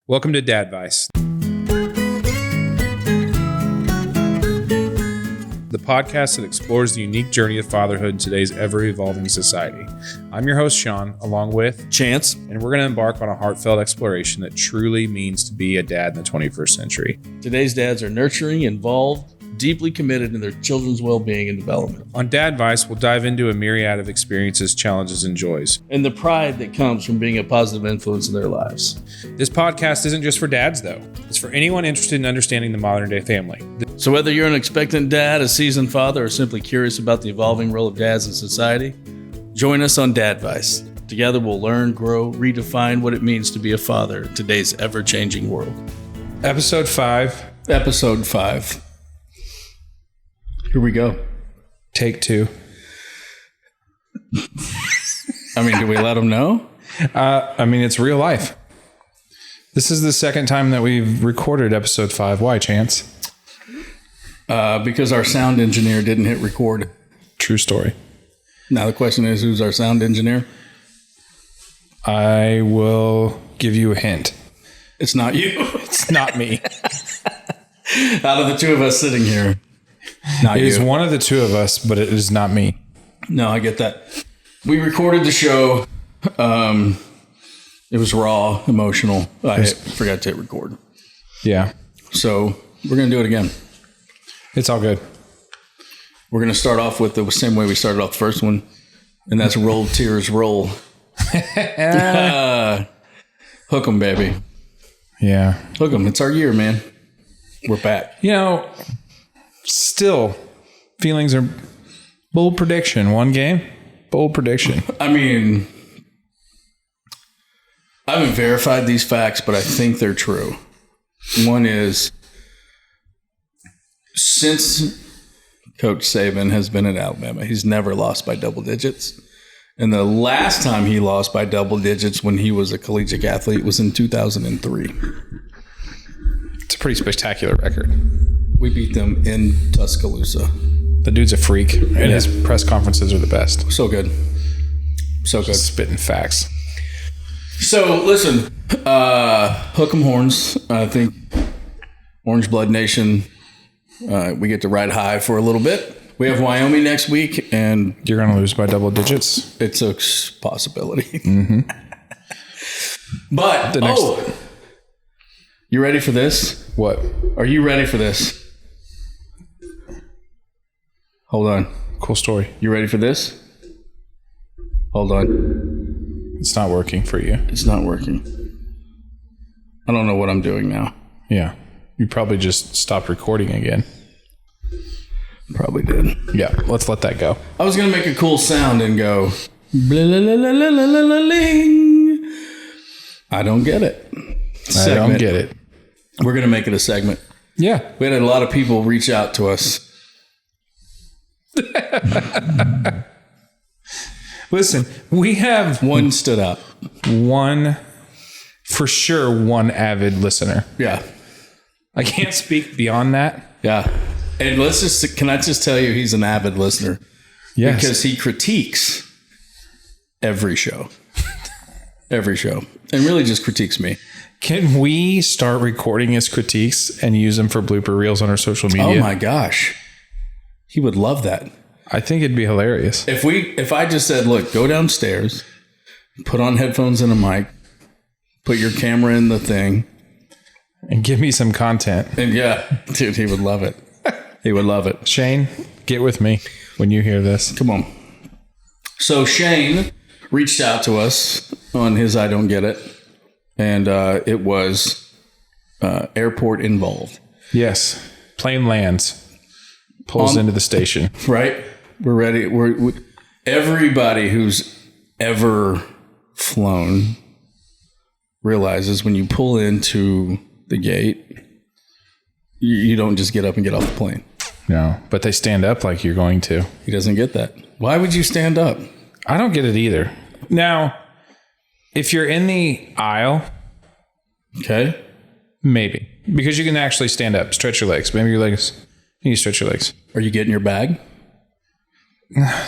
Welcome to Dadvice, the podcast that explores the unique journey of fatherhood in today's ever-evolving society. I'm your host, Sean, along with Chance, and we're going to embark on a heartfelt exploration that truly means to be a dad in the 21st century. Today's dads are nurturing, involved, deeply committed in their children's well-being and development. On Dadvice, we'll dive into a myriad of experiences, challenges, and joys. And the pride that comes from being a positive influence in their lives. This podcast isn't just for dads, though. It's for anyone interested in understanding the modern-day family. So whether you're an expectant dad, a seasoned father, or simply curious about the evolving role of dads in society, join us on Dadvice. Together we'll learn, grow, redefine what it means to be a father in today's ever-changing world. Episode 5. Episode 5. Here we go. Take 2. I mean, do we let them know? It's real life. This is the second time that we've recorded episode 5. Why, Chance? Because our sound engineer didn't hit record. True story. Now the question is, who's our sound engineer? I will give you a hint. It's not you. It's not me. Out of the two of us sitting here, not It you. is one of the two of us, but it is not me. No, I get that. We recorded the show. It was raw, emotional. I forgot to hit record. Yeah. So we're going to do it again. It's all good. We're going to start off with the same way we started off the first one, and that's roll, tears, roll. Hook 'em, baby. Yeah. Hook 'em. It's our year, man. We're back. Still, feelings are bold prediction. One game, bold prediction. I mean, I haven't verified these facts, but I think they're true. One is, since Coach Saban has been at Alabama, he's never lost by double digits. And the last time he lost by double digits when he was a collegiate athlete was in 2003. It's a pretty spectacular record. We beat them in Tuscaloosa. The dude's a freak, and his press conferences are the best. So good. So good. Spitting facts. So, listen, hook 'em horns. I think Orange Blood Nation, we get to ride high for a little bit. We have Wyoming next week, and You're going to lose by double digits. it's a possibility. Mm-hmm. But, you ready for this? What? Are you ready for this? Hold on. Cool story. You ready for this? Hold on. It's not working for you. It's not working. I don't know what I'm doing now. Yeah. You probably just stopped recording again. Probably did. Yeah. Let's let that go. I was going to make a cool sound and go, blah, la, la, la, la, la, la, ling. I don't get it. I don't get it. We're going to make it a segment. Yeah. We had a lot of people reach out to us. Listen, we have One stood up. one avid listener. Yeah. I can't speak beyond that. Yeah. And can I just tell you, he's an avid listener. Yes. Because he critiques every show. Every show. And really just critiques me. Can we start recording his critiques and use them for blooper reels on our social media? Oh my gosh. He would love that. I think it'd be hilarious. If I just said, look, go downstairs, put on headphones and a mic, put your camera in the thing. And give me some content. And yeah, dude, he would love it. He would love it. Shane, get with me when you hear this. Come on. So Shane reached out to us on his I Don't Get It. And it was airport involved. Yes. Plane lands. Pulls into the station. Right? We're ready. Everybody who's ever flown realizes when you pull into the gate, you don't just get up and get off the plane. No, but they stand up like you're going to. He doesn't get that. Why would you stand up? I don't get it either. Now, if you're in the aisle, okay, maybe. Because you can actually stand up, stretch your legs. Maybe your legs, you stretch your legs. Are you getting your bag?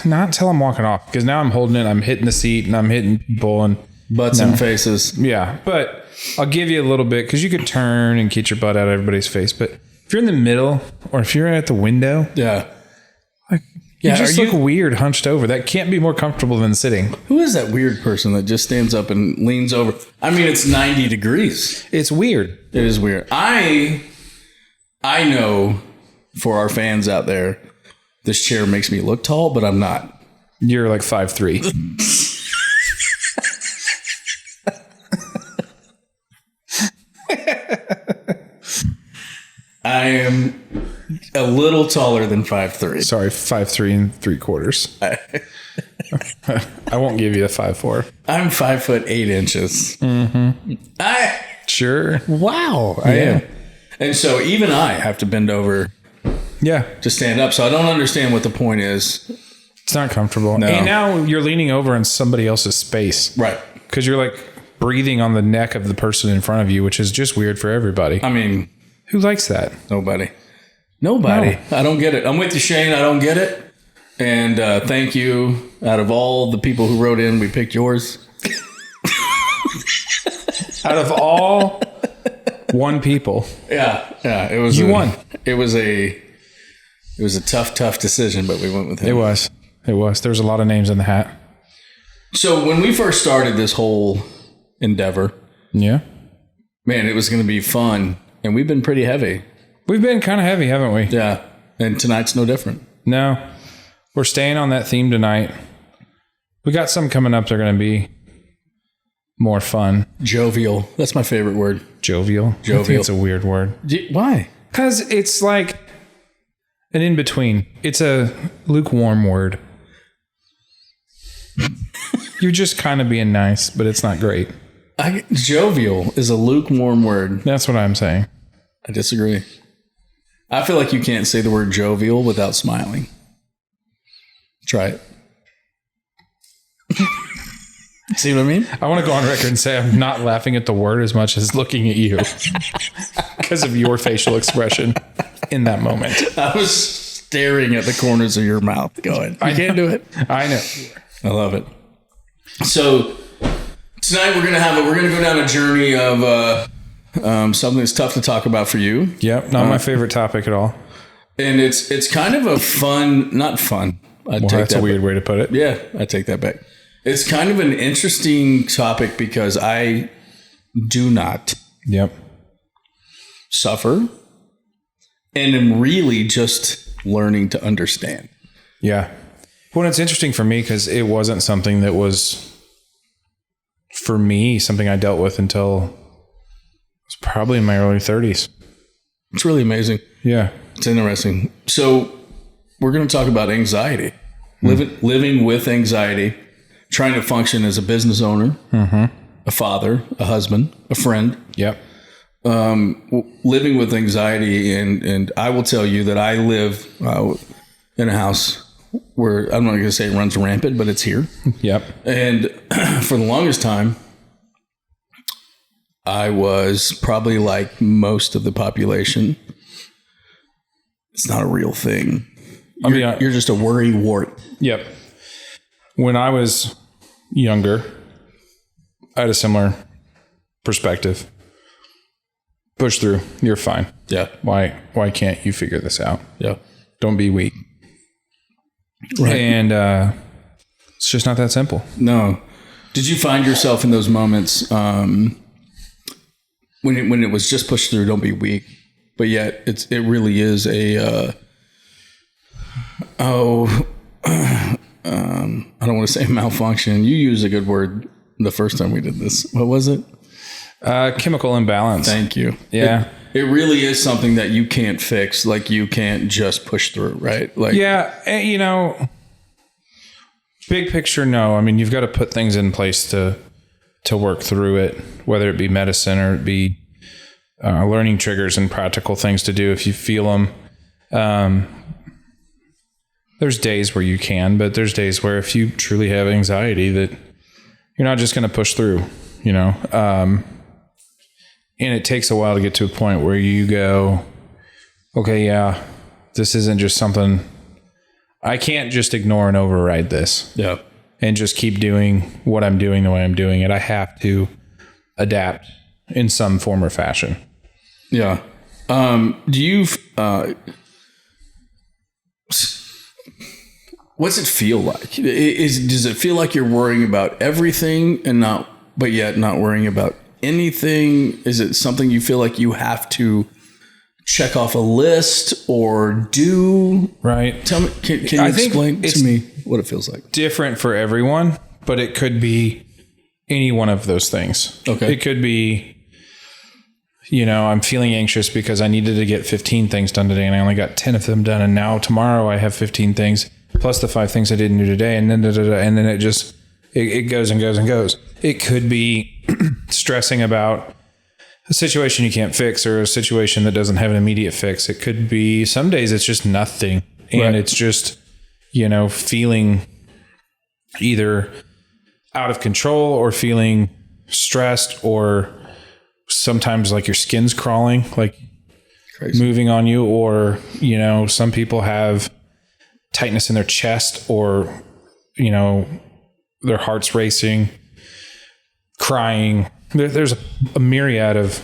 Not until I'm walking off. Because now I'm holding it, I'm hitting the seat, and I'm hitting people. And Butts and faces. Yeah, but I'll give you a little bit because you could turn and get your butt out of everybody's face. But if you're in the middle or if you're at the window, you just look weird hunched over. That can't be more comfortable than sitting. Who is that weird person that just stands up and leans over? I mean, it's 90 degrees. It's weird. It is weird. I know for our fans out there, this chair makes me look tall, but I'm not. You're like 5'3". I am a little taller than 5'3". Sorry, 5'3 3/4. I won't give you a 5'4". I'm 5'8". Mm-hmm. Sure. Wow. I am. And so even I have to bend over. Yeah. To stand up. So I don't understand what the point is. It's not comfortable. No. And now you're leaning over in somebody else's space. Right. Because you're like breathing on the neck of the person in front of you, which is just weird for everybody. I mean, who likes that? Nobody. No. I don't get it. I'm with you, Shane. I don't get it. And thank you. Out of all the people who wrote in, we picked yours. Out of all one people. Yeah. It was you won. It was a tough decision, but we went with him. It was. There was a lot of names in the hat. So when we first started this whole endeavor, man, it was going to be fun, and we've been pretty heavy. We've been kind of heavy, haven't we? Yeah, and tonight's no different. No, we're staying on that theme tonight. We got some coming up. They're going to be more fun. Jovial. That's my favorite word. Jovial. I think it's a weird word. Why? Because it's like an in-between. It's a lukewarm word. You're just kind of being nice, but it's not great. Jovial is a lukewarm word. That's what I'm saying. I disagree. I feel like you can't say the word jovial without smiling. Try it. See what I mean? I want to go on record and say I'm not laughing at the word as much as looking at you because of your facial expression in that moment. I was staring at the corners of your mouth going, I can't do it. I know. I love it. So tonight we're gonna go down a journey of something that's tough to talk about for you. Yep, not my favorite topic at all. And it's kind of a not fun. That's a weird way to put it. Yeah, I take that back. It's kind of an interesting topic because I do not suffer and am really just learning to understand. Yeah. Well, it's interesting for me because it wasn't something that was, for me, something I dealt with until it was probably in my early 30s. It's really amazing. Yeah. It's interesting. So we're going to talk about anxiety, living with anxiety, trying to function as a business owner, a father, a husband, a friend. Yep. Living with anxiety. And I will tell you that I live in a house where I'm not going to say it runs rampant, but it's here. Yep. And for the longest time, I was probably like most of the population. It's not a real thing. You're just a worry wart. Yep. When I was younger, I had a similar perspective. Push through. You're fine. Yeah. Why can't you figure this out? Yeah. Don't be weak. Right. And it's just not that simple. No. Did you find yourself in those moments when it was just push through, don't be weak, but yet it really is a I don't want to say malfunction. You used a good word the first time we did this. What was it? Chemical imbalance. Thank you. Yeah. It really is something that you can't fix. Like you can't just push through, right? Like, yeah. Big picture, no. I mean, you've got to put things in place to work through it, whether it be medicine or it be learning triggers and practical things to do if you feel them. There's days where you can, but there's days where if you truly have anxiety that you're not just going to push through, and it takes a while to get to a point where you go, okay, yeah, this isn't just something, I can't just ignore and override this. Yeah. And just keep doing what I'm doing the way I'm doing it. I have to adapt in some form or fashion. Yeah. Do you, what's it feel like? Does it feel like you're worrying about everything but yet not worrying about anything? Is it something you feel like you have to check off a list or do? Right. Tell me, can you explain to me what it feels like? Different for everyone, but it could be any one of those things. Okay. It could be, I'm feeling anxious because I needed to get 15 things done today and I only got 10 of them done. And now tomorrow I have 15 things plus the 5 things I didn't do today. And then, and then it just, it goes and goes and goes. It could be stressing about a situation you can't fix or a situation that doesn't have an immediate fix. It could be some days it's just nothing. And it's just, feeling either out of control or feeling stressed, or sometimes like your skin's crawling, like crazy, moving on you, or, some people have tightness in their chest, or, their heart's racing, crying. There's a myriad of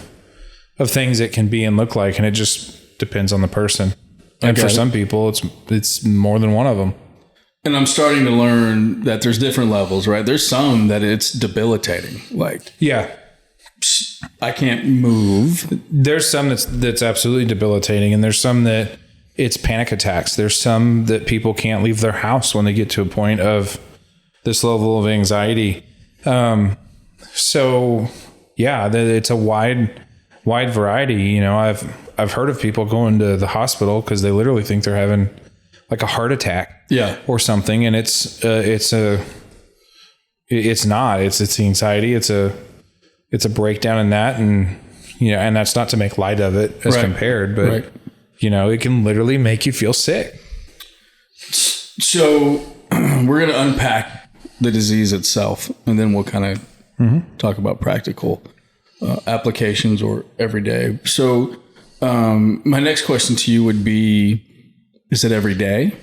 things it can be and look like, and it just depends on the person. And for some people, it's more than one of them. And I'm starting to learn that there's different levels, right? There's some that it's debilitating. Like, yeah, I can't move. There's some that's absolutely debilitating, and there's some that it's panic attacks. There's some that people can't leave their house when they get to a point of this level of anxiety. So yeah, it's a wide variety. I've heard of people going to the hospital because they literally think they're having like a heart attack, or something, and it's not. It's the anxiety. It's a breakdown in that, and and that's not to make light of it as compared, but it can literally make you feel sick. So we're going to unpack the disease itself, and then we'll kind of talk about practical applications or everyday. So my next question to you would be, is it every day?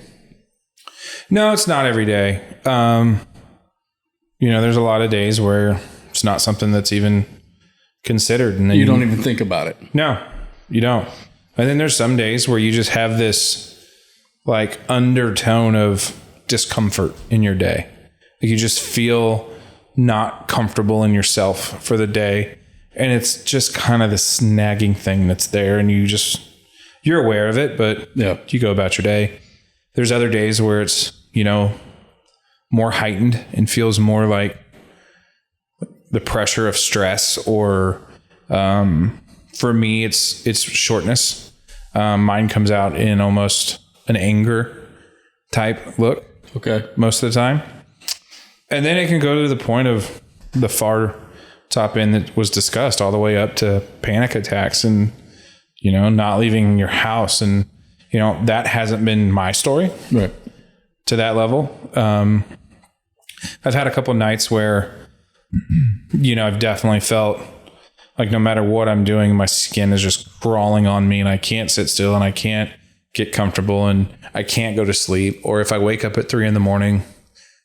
No, it's not every day. There's a lot of days where it's not something that's even considered. And then you don't even think about it. No, you don't. And then there's some days where you just have this like undertone of discomfort in your day. Like you just feel not comfortable in yourself for the day. And it's just kind of this nagging thing that's there, and you're aware of it, but you go about your day. There's other days where it's, more heightened and feels more like the pressure of stress, or for me, it's shortness. Mine comes out in almost an anger type look. Okay. Most of the time. And then it can go to the point of the far top end that was discussed, all the way up to panic attacks and, not leaving your house. And, that hasn't been my story to that level. I've had a couple of nights where, I've definitely felt like no matter what I'm doing, my skin is just crawling on me and I can't sit still and I can't get comfortable and I can't go to sleep. Or if I wake up at 3 a.m,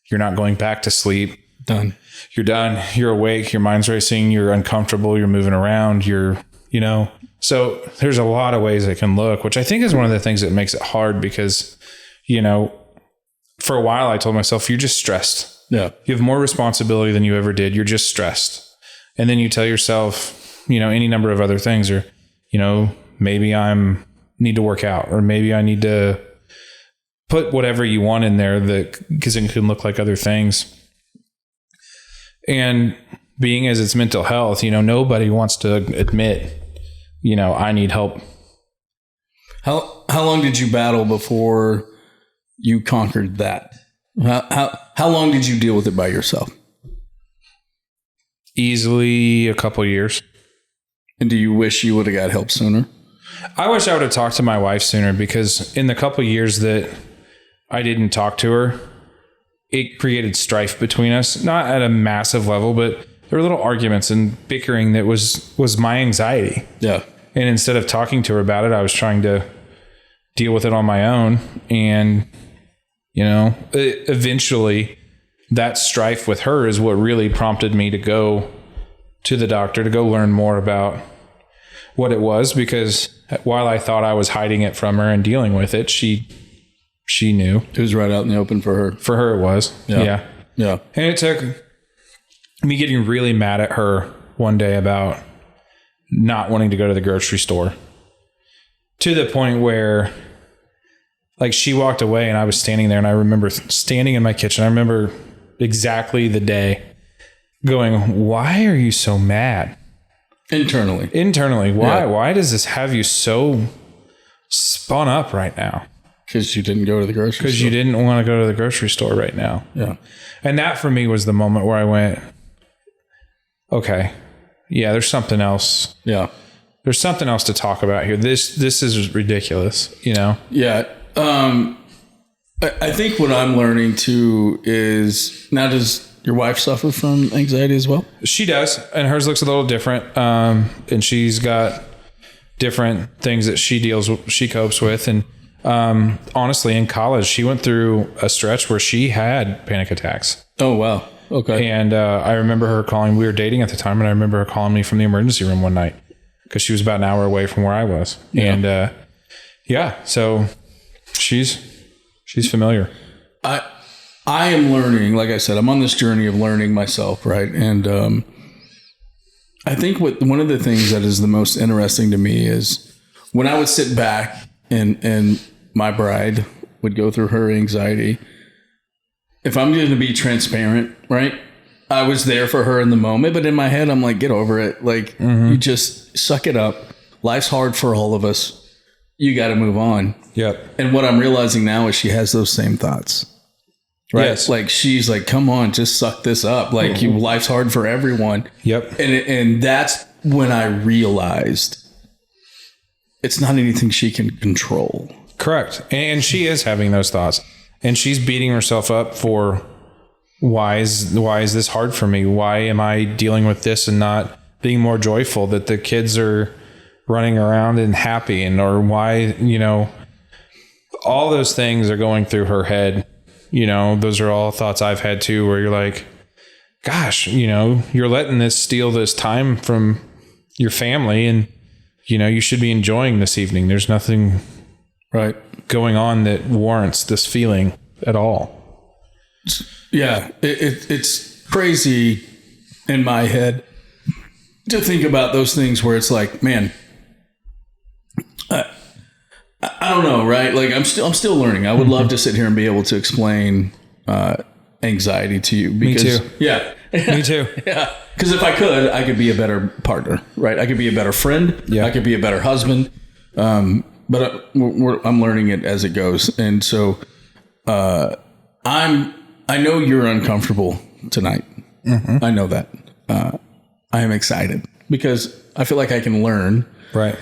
you're not going back to sleep. Done. You're done. You're awake. Your mind's racing. You're uncomfortable. You're moving around. So there's a lot of ways it can look, which I think is one of the things that makes it hard because, for a while I told myself, you're just stressed. Yeah. You have more responsibility than you ever did. You're just stressed. And then you tell yourself, any number of other things, or, maybe need to work out, or maybe I need to put whatever you want in there because it can look like other things. And being as it's mental health, nobody wants to admit, I need help. How long did you battle before you conquered that? How long did you deal with it by yourself? Easily a couple years. And do you wish you would have got help sooner? I wish I would have talked to my wife sooner, because in the couple years that I didn't talk to her, it created strife between us, not at a massive level, but there were little arguments and bickering that was my anxiety. Yeah. And instead of talking to her about it, I was trying to deal with it on my own. And, eventually that strife with her is what really prompted me to go to the doctor to go learn more about what it was, because while I thought I was hiding it from her and dealing with it, she knew. It was right out in the open for her. For her, it was. Yeah. Yeah. And it took me getting really mad at her one day about not wanting to go to the grocery store, to the point where, like, she walked away and I was standing there, and I remember standing in my kitchen. I remember exactly the day going, why are you so mad? Internally. Why does this have you so spun up right now? Because you didn't go to the grocery store. Because you didn't want to go to the grocery store right now. Yeah. And that for me was the moment where I went, okay, yeah, there's something else. Yeah. There's something else to talk about here. This is ridiculous, you know? Yeah. I think what I'm learning too is, now, does your wife suffer from anxiety as well? She does, and hers looks a little different. And she's got different things that she copes with. And honestly, in college, she went through a stretch where she had panic attacks. Oh, wow. Okay. And I remember her calling. We were dating at the time, and I remember her calling me from the emergency room one night because she was about an hour away from where I was. Yeah. And so she's familiar. I am learning, like I said, I'm on this journey of learning myself, right? And I think one of the things that is the most interesting to me is when I would sit back and my bride would go through her anxiety. If I'm going to be transparent, right? I was there for her in the moment, but in my head, I'm like, get over it. Like, you just suck it up. Life's hard for all of us. You got to move on. Yep. And what I'm realizing now is she has those same thoughts. Right. Yes. Like, she's like, come on, just suck this up. Like, life's hard for everyone. Yep. And that's when I realized it's not anything she can control. Correct. And she is having those thoughts, and she's beating herself up for, why is this hard for me? Why am I dealing with this and not being more joyful that the kids are running around and happy, or why, all those things are going through her head. Those are all thoughts I've had too, where you're like, gosh, you're letting this steal this time from your family, and, you should be enjoying this evening. There's nothing right going on that warrants this feeling at all. Yeah. It's crazy in my head to think about those things where it's like, man, I don't know, right? Like, I'm still learning. I would love to sit here and be able to explain anxiety to you. Because, me too. Yeah. Me too. Yeah. Because if I could be a better partner, right? I could be a better friend. Yeah. I could be a better husband. But I'm learning it as it goes. And so I know you're uncomfortable tonight. Mm-hmm. I know that. I am excited because I feel like I can learn. Right.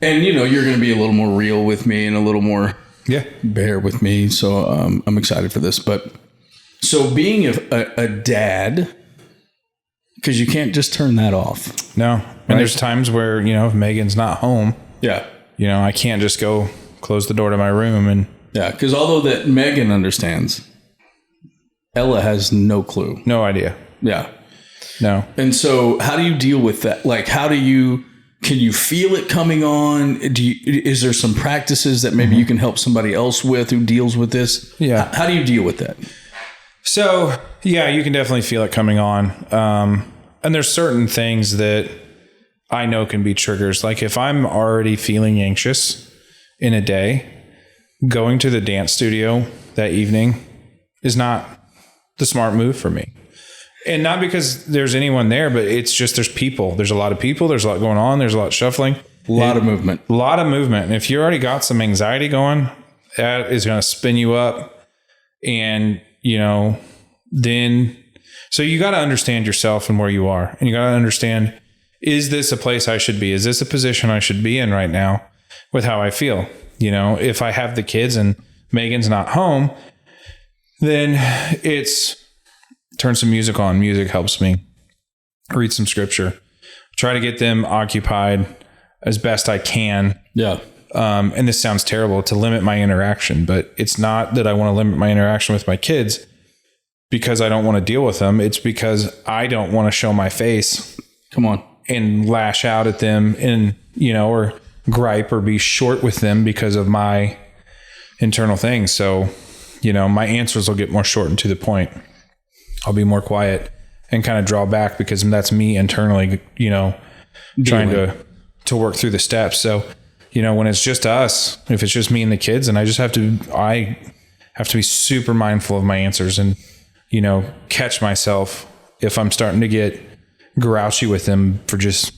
And, you're going to be a little more real with me and a little more bare with me. So I'm excited for this. But so being a dad, because you can't just turn that off. No. And right? There's times where, if Megan's not home, I can't just go close the door to my room. And because although that Megan understands, Ella has no clue. No idea. Yeah. No. And so how do you deal with that? Like, can you feel it coming on? Is there some practices that maybe you can help somebody else with who deals with this? Yeah. How do you deal with that? So, you can definitely feel it coming on. And there's certain things that I know can be triggers. Like, if I'm already feeling anxious in a day, going to the dance studio that evening is not the smart move for me. And not because there's anyone there, but it's just there's people. There's a lot of people. There's a lot going on. There's a lot of shuffling. A lot of movement. And if you already got some anxiety going, that is going to spin you up. And, then... So you got to understand yourself and where you are. And you got to understand, is this a place I should be? Is this a position I should be in right now with how I feel? If I have the kids and Megan's not home, then it's turn some music on. Music helps me. Read some scripture. Try to get them occupied as best I can. Yeah. And this sounds terrible, to limit my interaction, but it's not that I want to limit my interaction with my kids because I don't want to deal with them. It's because I don't want to show my face Come on. And lash out at them and, or gripe or be short with them because of my internal things. So, my answers will get more short and to the point. I'll be more quiet and kind of draw back because that's me internally, trying to work through the steps. So, when it's just us, if it's just me and the kids, and I have to be super mindful of my answers and, catch myself if I'm starting to get grouchy with them for just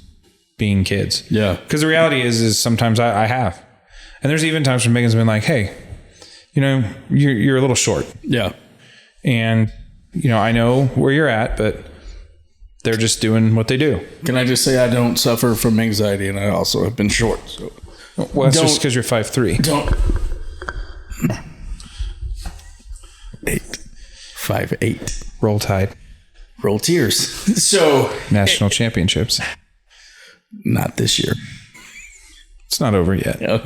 being kids. Yeah. Because the reality is sometimes I have. And there's even times when Megan's been like, hey, you're a little short. Yeah. And, I know where you're at, but they're just doing what they do. Can I just say I don't suffer from anxiety, and I also have been short. So. Well, that's just because you're 5'3". Don't. 5'8". Roll Tide. Roll Tears. So. National championships. Not this year. It's not over yet. No.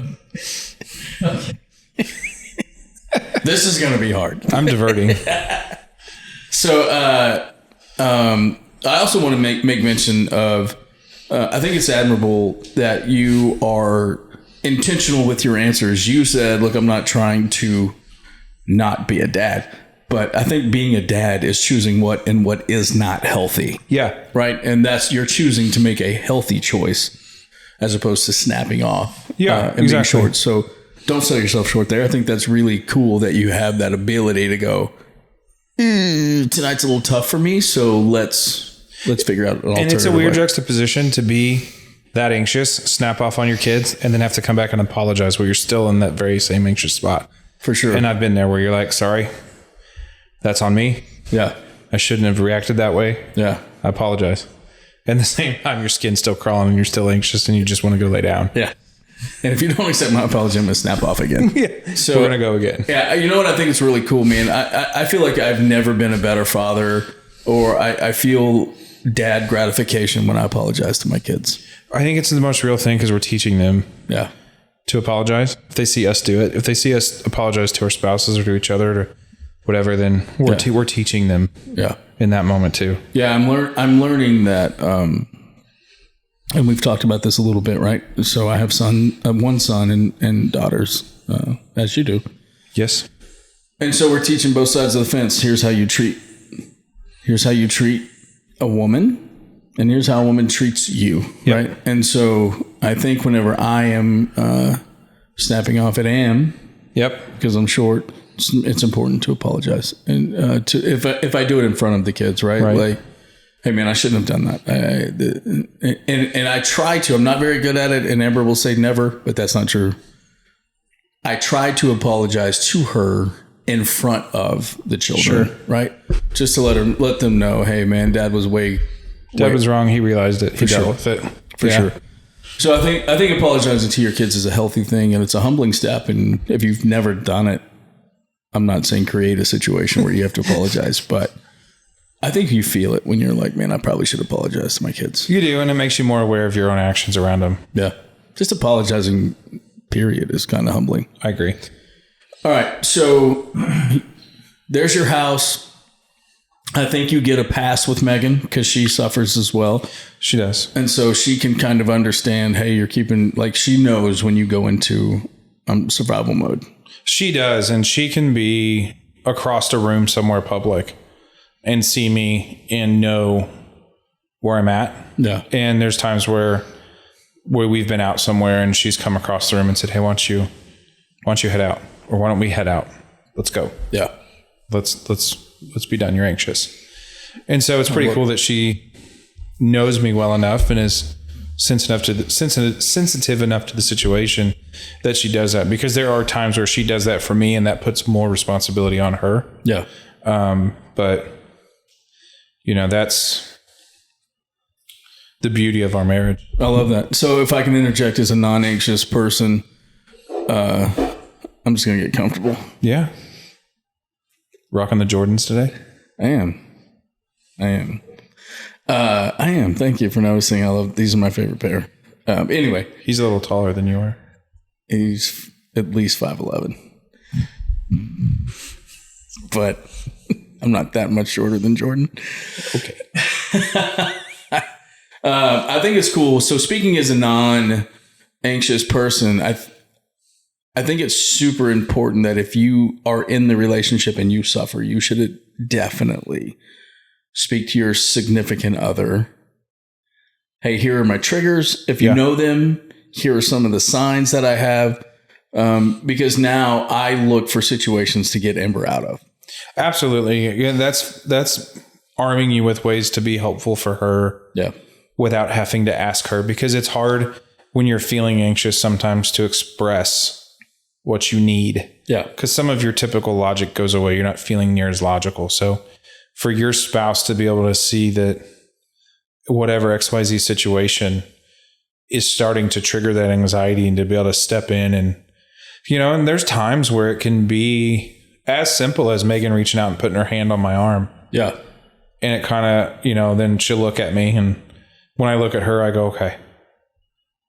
This is going to be hard. I'm diverting. So, I also want to make mention of, I think it's admirable that you are intentional with your answers. You said, look, I'm not trying to not be a dad, but I think being a dad is choosing what and what is not healthy. Yeah. Right. And you're choosing to make a healthy choice as opposed to snapping off. Yeah, and exactly. being short. So don't sell yourself short there. I think that's really cool that you have that ability to go, tonight's a little tough for me. So let's figure out an alternative. And it's a weird juxtaposition to be that anxious, snap off on your kids, and then have to come back and apologize while you're still in that very same anxious spot. For sure. And I've been there where you're like, sorry, that's on me. Yeah. I shouldn't have reacted that way. Yeah. I apologize. And at the same time, your skin's still crawling and you're still anxious and you just want to go lay down. Yeah. And if you don't accept my apology, I'm going to snap off again. Yeah. So we're going to go again. Yeah. You know what? I think it's really cool, man. I feel like I've never been a better father, or I feel dad gratification when I apologize to my kids. I think it's the most real thing because we're teaching them to apologize. If they see us do it, if they see us apologize to our spouses or to each other or whatever, then we're teaching them in that moment too. Yeah, I'm learning that, and we've talked about this a little bit, right? So I have one son and daughters, as you do. Yes. And so we're teaching both sides of the fence. Here's how you treat a woman, and here's how a woman treats you, right? And so I think whenever I am snapping off at Am, because I'm short, it's important to apologize, and if I do it in front of the kids, right? Like, hey man, I shouldn't have done that. And I try to. I'm not very good at it, and Amber will say never, but that's not true. I try to apologize to her in front of the children, right? Just to let them know, hey man, Dad was wrong. He realized it. He dealt with it for sure. So I think apologizing to your kids is a healthy thing, and it's a humbling step. And if you've never done it, I'm not saying create a situation where you have to apologize, but I think you feel it when you're like, man, I probably should apologize to my kids. You do, and it makes you more aware of your own actions around them. Yeah. Just apologizing, period, is kind of humbling. I agree. All right. So there's your house. I think you get a pass with Megan because she suffers as well. She does. And so she can kind of understand, hey, you're keeping, like, she knows when you go into survival mode. She does. And she can be across a room somewhere public and see me and know where I'm at. Yeah. And there's times where we've been out somewhere and she's come across the room and said, hey, why don't you head out? Or why don't we head out? Let's go. Yeah. Let's be done. You're anxious. And so it's pretty cool that she knows me well enough and is sensitive enough to the situation that she does that, because there are times where she does that for me and that puts more responsibility on her. Yeah. But that's the beauty of our marriage. I love that. So if I can interject as a non-anxious person, I'm just going to get comfortable. Yeah. Rocking the Jordans today? I am. Thank you for noticing. These are my favorite pair. Anyway. He's a little taller than you are. He's at least 5'11". But I'm not that much shorter than Jordan. Okay. I think it's cool. So speaking as a non-anxious person, I think it's super important that if you are in the relationship and you suffer, you should definitely speak to your significant other. Hey, here are my triggers. If you know them, here are some of the signs that I have. Because now I look for situations to get Ember out of. Absolutely. Yeah, that's arming you with ways to be helpful for her. Yeah. Without having to ask her, because it's hard when you're feeling anxious sometimes to express what you need. Yeah. Because some of your typical logic goes away. You're not feeling near as logical. So for your spouse to be able to see that whatever XYZ situation is starting to trigger that anxiety, and to be able to step in and, and there's times where it can be as simple as Megan reaching out and putting her hand on my arm. Yeah. And it kind of, then she'll look at me, and when I look at her, I go, okay.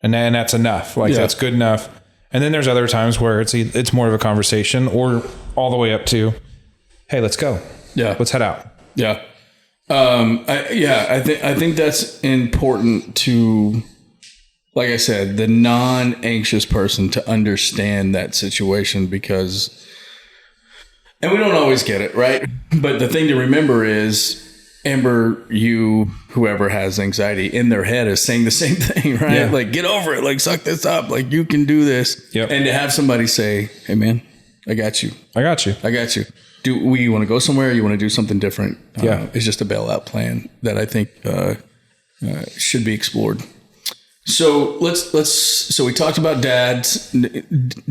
And that's enough. That's good enough. And then there's other times where it's more of a conversation, or all the way up to, hey, let's go. Yeah. Let's head out. Yeah. I think that's important to, like I said, the non-anxious person to understand that situation, because, and we don't always get it, right? But the thing to remember is, Amber, whoever has anxiety in their head is saying the same thing, right? Yeah. Like, get over it. Like, suck this up. Like, you can do this. Yep. And to have somebody say, hey, man, I got you. I got you. I got you. Do we want to go somewhere? Or you want to do something different? Yeah. It's just a bailout plan that I think should be explored. So so we talked about dads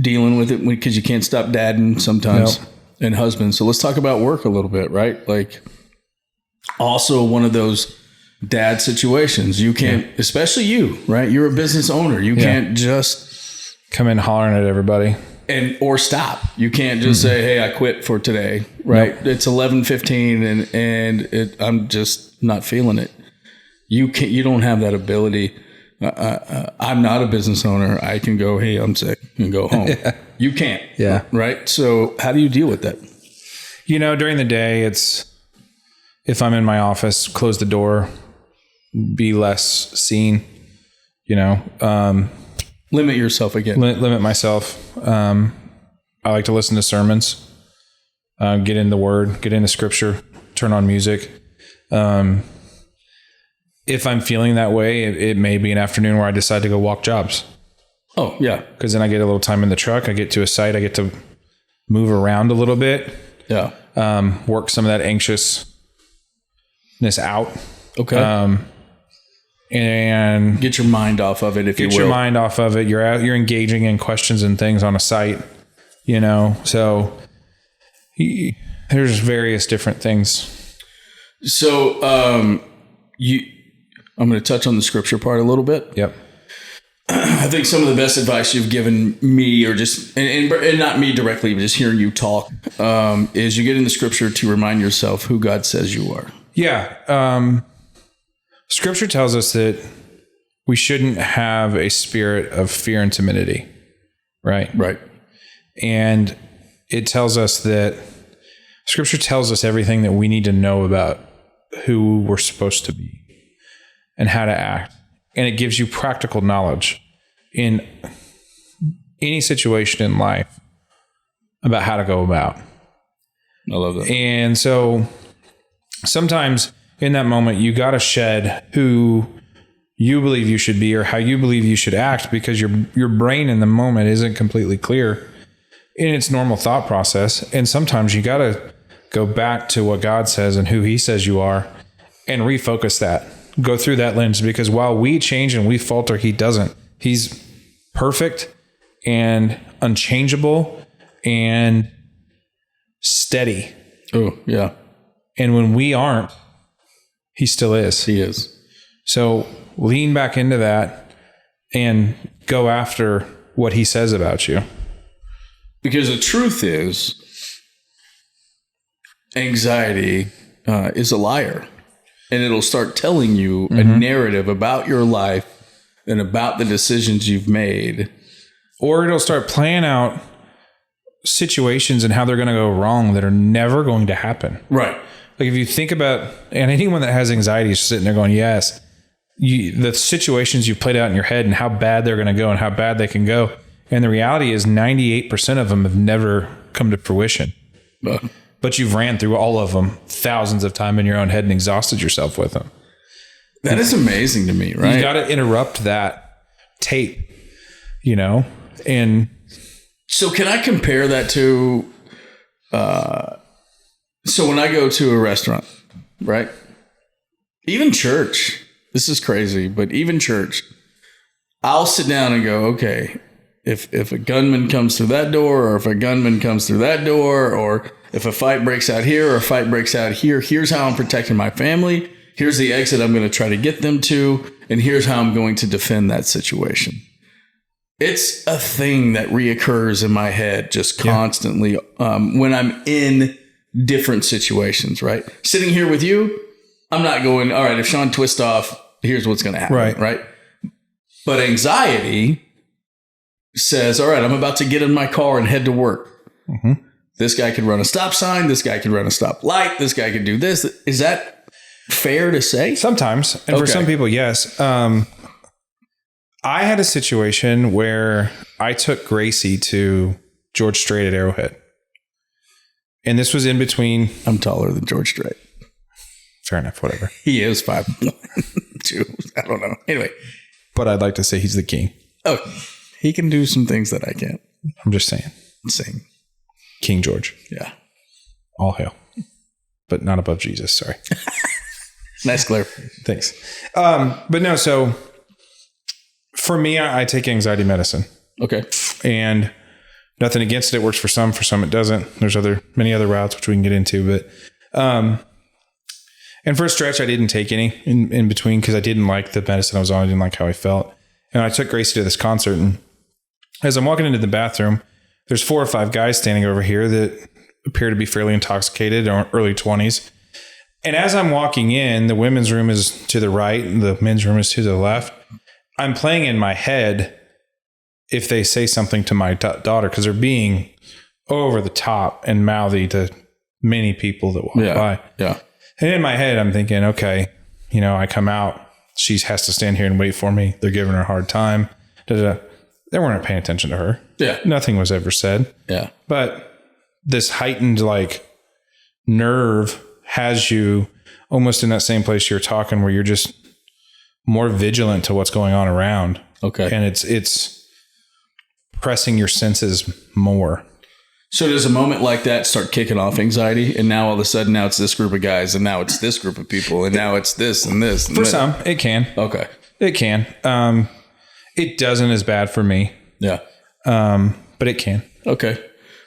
dealing with it, because you can't stop dadding sometimes, and husbands. So let's talk about work a little bit, right? Like, also one of those dad situations. You can't, especially you, right? You're a business owner. You can't just come in hollering at everybody or stop. You can't just say, hey, I quit for today, right? Nope. It's 11:15 and I'm just not feeling it. You don't have that ability. I'm not a business owner. I can go, hey, I'm sick, and go home. You can't. Yeah. Right. So how do you deal with that? During the day, if I'm in my office, close the door, be less seen, limit yourself again. Limit myself. I like to listen to sermons, get in the word, get into scripture, turn on music. If I'm feeling that way, it may be an afternoon where I decide to go walk jobs. Oh, yeah. Because then I get a little time in the truck. I get to a site. I get to move around a little bit. Yeah. Work some of that anxiousness out. Okay. And get your mind off of it, if you will. Get your mind off of it. You're out. You're engaging in questions and things on a site. So there's various different things. So I'm going to touch on the scripture part a little bit. Yep. I think some of the best advice you've given me, or just, and not me directly, but just hearing you talk, is you get in the scripture to remind yourself who God says you are. Yeah. Scripture tells us that we shouldn't have a spirit of fear and timidity. Right. Right. And it tells us that Scripture tells us everything that we need to know about who we're supposed to be and how to act. And it gives you practical knowledge in any situation in life about how to go about. I love that. And so sometimes in that moment, you got to shed who you believe you should be or how you believe you should act, because your brain in the moment isn't completely clear in its normal thought process. And sometimes you got to go back to what God says and who he says you are and refocus that. Go through that lens, because while we change and we falter, he doesn't. He's perfect and unchangeable and steady. Oh, yeah. And when we aren't, he still is. He is. So lean back into that and go after what he says about you. Because the truth is, anxiety is a liar. And it'll start telling you a narrative about your life and about the decisions you've made. Or it'll start playing out situations and how they're going to go wrong that are never going to happen. Right. Like if you think about, and anyone that has anxiety is sitting there going, yes, the situations you've played out in your head and how bad they're going to go and how bad they can go. And the reality is 98% of them have never come to fruition. But you've ran through all of them thousands of times in your own head and exhausted yourself with them. That is amazing to me, right? You got to interrupt that tape, and so can I compare that to, so when I go to a restaurant, right? Even church, this is crazy, but even church, I'll sit down and go, okay, if a gunman comes through that door, or if a gunman comes through that door, or if a fight breaks out here or a fight breaks out here, here's how I'm protecting my family. Here's the exit I'm going to try to get them to. And here's how I'm going to defend that situation. It's a thing that reoccurs in my head just constantly when I'm in different situations, right? Sitting here with you, I'm not going, all right, if Sean twists off, here's what's going to happen, right? But anxiety says, all right, I'm about to get in my car and head to work. Mm-hmm. This guy could run a stop sign. This guy could run a stop light. This guy could do this. Is that fair to say? Sometimes. And for some people, yes. I had a situation where I took Gracie to George Strait at Arrowhead. And this was in between. I'm taller than George Strait. Fair enough, whatever. He is 5'1", 2. I don't know. Anyway. But I'd like to say he's the king. Oh, he can do some things that I can't. I'm just saying. King George. Yeah. All hail. But not above Jesus, sorry. Nice, Claire. Thanks. But no, so for me, I take anxiety medicine. Okay. And nothing against it. It works for some it doesn't. There's many other routes which we can get into. But and for a stretch, I didn't take any in between because I didn't like the medicine I was on. I didn't like how I felt. And I took Gracie to this concert. And as I'm walking into the bathroom, there's 4 or 5 guys standing over here that appear to be fairly intoxicated or early 20s. And as I'm walking in, the women's room is to the right and the men's room is to the left. I'm playing in my head if they say something to my daughter because they're being over the top and mouthy to many people that walk by. Yeah. And in my head, I'm thinking, okay, I come out. She has to stand here and wait for me. They're giving her a hard time. They weren't paying attention to her. Yeah. Nothing was ever said. Yeah. But this heightened nerve has you almost in that same place you're talking where you're just more vigilant to what's going on around. Okay. And it's pressing your senses more. So does a moment like that start kicking off anxiety? And now all of a sudden, now it's this group of guys and now it's this group of people and now it's this and this. And for some, it can. Okay. It can. It doesn't as bad for me. Yeah. But it can. Okay.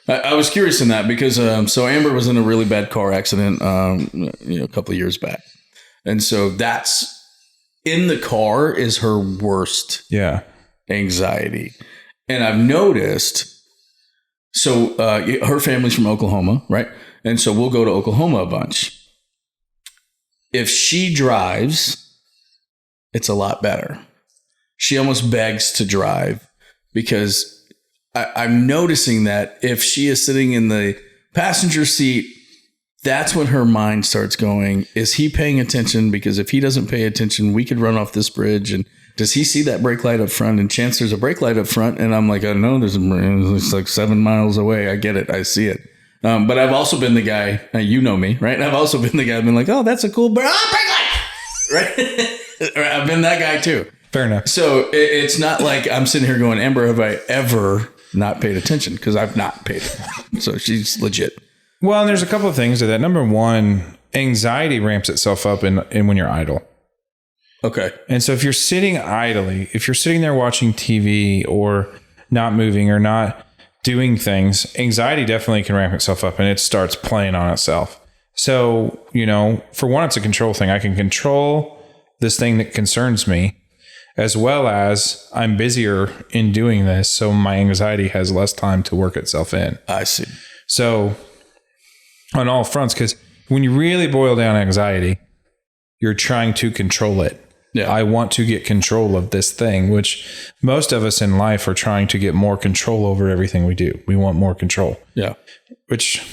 I was curious in that because, so Amber was in a really bad car accident, a couple of years back. And so that's in the car is her worst anxiety. And I've noticed, so her family's from Oklahoma, right? And so we'll go to Oklahoma a bunch. If she drives, it's a lot better. She almost begs to drive because I'm noticing that if she is sitting in the passenger seat, that's when her mind starts going, is he paying attention? Because if he doesn't pay attention, we could run off this bridge. And does he see that brake light up front? And chance there's a brake light up front. And I'm like, I know it's like 7 miles away. I get it. I see it. But I've also been the guy, you know me, right? I've also been the guy been like, oh, that's a cool brake light. Right? I've been that guy too. Fair enough. So it's not like I'm sitting here going, Amber, have I ever not paid attention? Because I've not paid attention. So she's legit. Well, and there's a couple of things to that. Number one, anxiety ramps itself up in when you're idle. Okay. And so if you're sitting idly, if you're sitting there watching TV or not moving or not doing things, anxiety definitely can ramp itself up and it starts playing on itself. So, for one, it's a control thing. I can control this thing that concerns me, as well as I'm busier in doing this. So my anxiety has less time to work itself in. I see. So on all fronts, because when you really boil down anxiety, you're trying to control it. Yeah. I want to get control of this thing, which most of us in life are trying to get more control over everything we do. We want more control. Yeah. Which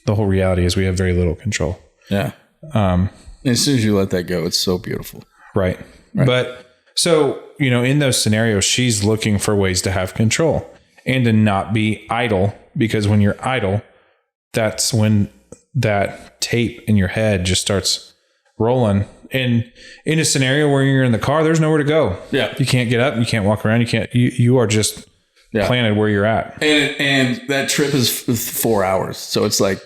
the whole reality is we have very little control. Yeah. As soon as you let that go, it's so beautiful. Right. Right. But so, in those scenarios, she's looking for ways to have control and to not be idle, because when you're idle, that's when that tape in your head just starts rolling. And in a scenario where you're in the car, there's nowhere to go. Yeah. You can't get up. You can't walk around. You are just planted where you're at. And that trip is 4 hours. So it's like,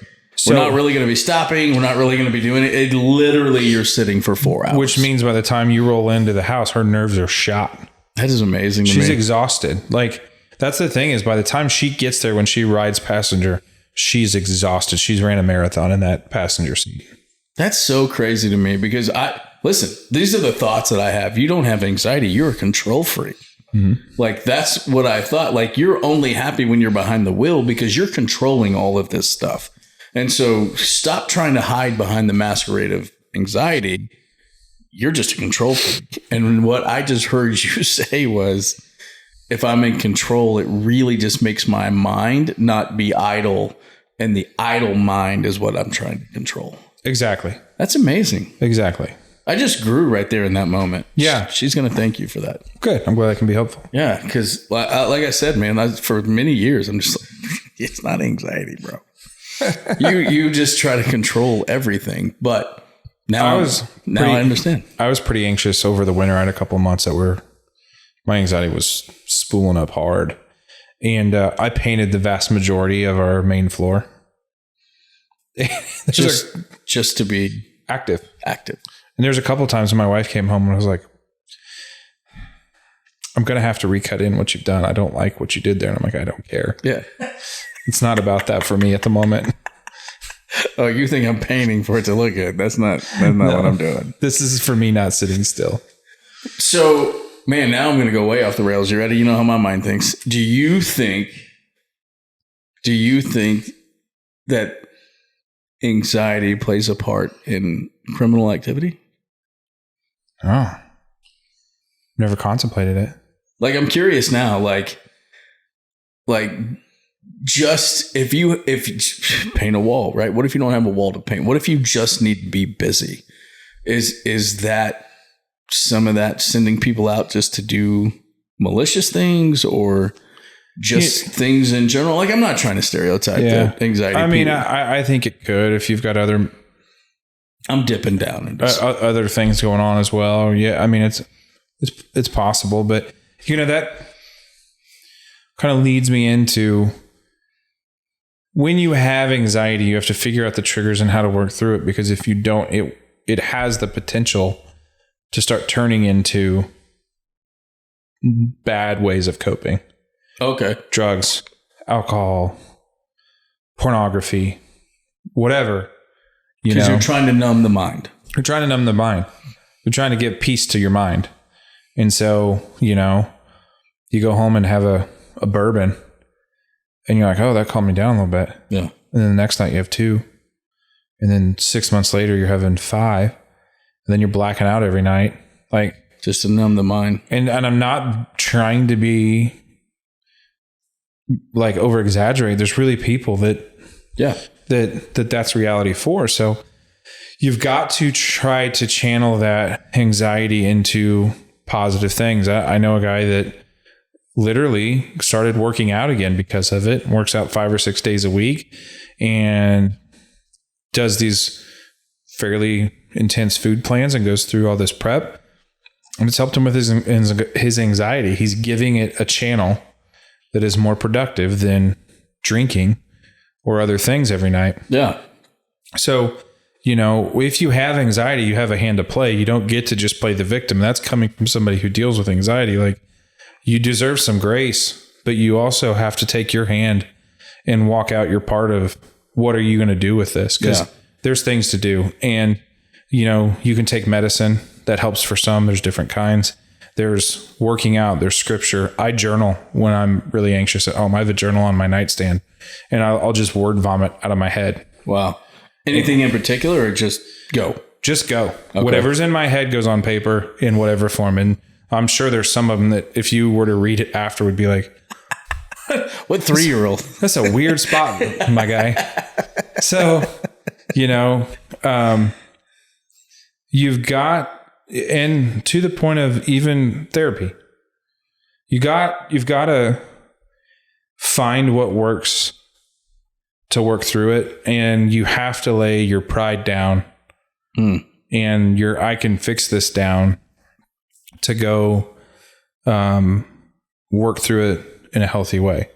we're not really going to be stopping. We're not really going to be doing it. Literally, you're sitting for 4 hours. Which means by the time you roll into the house, her nerves are shot. That is amazing to me. She's exhausted. Like, that's the thing is, by the time she gets there, when she rides passenger, she's exhausted. She's ran a marathon in that passenger seat. That's so crazy to me, because listen, these are the thoughts that I have. You don't have anxiety. You're a control freak. Mm-hmm. Like, that's what I thought. Like, you're only happy when you're behind the wheel because you're controlling all of this stuff. And so stop trying to hide behind the masquerade of anxiety. You're just a control freak. And what I just heard you say was, if I'm in control, it really just makes my mind not be idle. And the idle mind is what I'm trying to control. Exactly. That's amazing. Exactly. I just grew right there in that moment. Yeah. She's going to thank you for that. Good. I'm glad I can be helpful. Yeah. Because like I said, man, for many years, I'm just like, it's not anxiety, bro. you just try to control everything. But now I understand. I was pretty anxious over the winter. I had a couple of months that my anxiety was spooling up hard. And I painted the vast majority of our main floor. just to be active. And there's a couple of times when my wife came home and I was like, I'm going to have to recut in what you've done. I don't like what you did there. And I'm like, I don't care. Yeah. It's not about that for me at the moment. Oh, you think I'm painting for it to look good. That's not what I'm doing. This is for me not sitting still. So, man, now I'm going to go way off the rails. You ready? You know how my mind thinks. Do you think that anxiety plays a part in criminal activity? Oh, never contemplated it. Like, I'm curious now, like just if you paint a wall, right? What if you don't have a wall to paint? What if you just need to be busy? Is that some of that sending people out just to do malicious things, or just things in general? Like, I'm not trying to stereotype that anxiety. I mean, I think it could, if you've got other. I'm dipping down into other things going on as well. Yeah, I mean, it's possible, but that kind of leads me into, when you have anxiety, you have to figure out the triggers and how to work through it, because if you don't, it has the potential to start turning into bad ways of coping. Okay. Drugs, alcohol, pornography, whatever. Because you're trying to numb the mind. You're trying to numb the mind. You're trying to give peace to your mind. And so, you go home and have a bourbon and you're like, oh, that calmed me down a little bit. Yeah. And then the next night you have 2. And then 6 months later, you're having 5. And then you're blacking out every night. Like, just to numb the mind. And I'm not trying to be like over exaggerate. There's really people that's reality for. So you've got to try to channel that anxiety into positive things. I know a guy that literally started working out again because of it, works out 5 or 6 days a week and does these fairly intense food plans and goes through all this prep. And it's helped him with his anxiety. He's giving it a channel that is more productive than drinking or other things every night. Yeah. So, if you have anxiety, you have a hand to play. You don't get to just play the victim. That's coming from somebody who deals with anxiety. Like, you deserve some grace, but you also have to take your hand and walk out your part of what are you going to do with this? Because there's things to do. And, you can take medicine. That helps for some. There's different kinds. There's working out. There's scripture. I journal when I'm really anxious at home. I have a journal on my nightstand and I'll just word vomit out of my head. Wow. Anything in particular or just go? Just go. Okay. Whatever's in my head goes on paper in whatever form. And I'm sure there's some of them that if you were to read it after would be like, what 3-year-old? That's a weird spot, my guy. So, you've got And to the point of even therapy, you've got to find what works to work through it. And you have to lay your pride down and your, I can fix this down to go, work through it in a healthy way.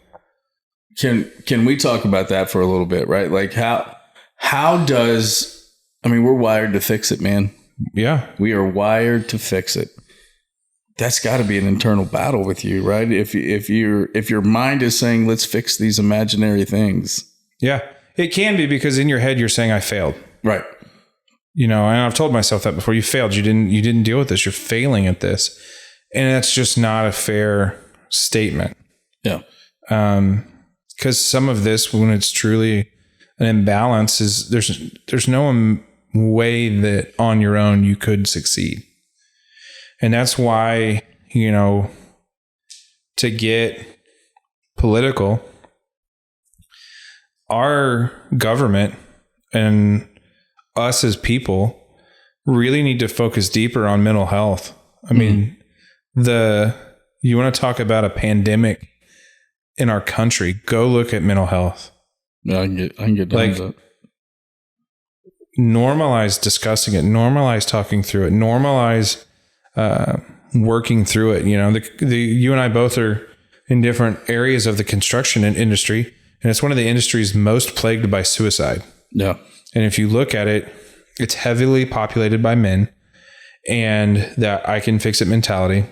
Can we talk about that for a little bit, right? Like how does, I mean, we're wired to fix it, man. Yeah. We are wired to fix it. That's got to be an internal battle with you, right? If your mind is saying, let's fix these imaginary things. Yeah, it can be, because in your head, you're saying I failed. Right. You know, and I've told myself that before. You failed. You didn't deal with this. You're failing at this. And that's just not a fair statement. Yeah. Because some of this, when it's truly an imbalance, is there's no way that on your own you could succeed. And that's why, you know, to get political, our government and us as people really need to focus deeper on mental health. I mean, you want to talk about a pandemic in our country, go look at mental health. Yeah, I can get down to that. Normalize discussing it, normalize talking through it, normalize working through it. You know, you and I both are in different areas of the construction industry, and it's one of the industries most plagued by suicide. Yeah. And if you look at it, it's heavily populated by men, and that I can fix it mentality.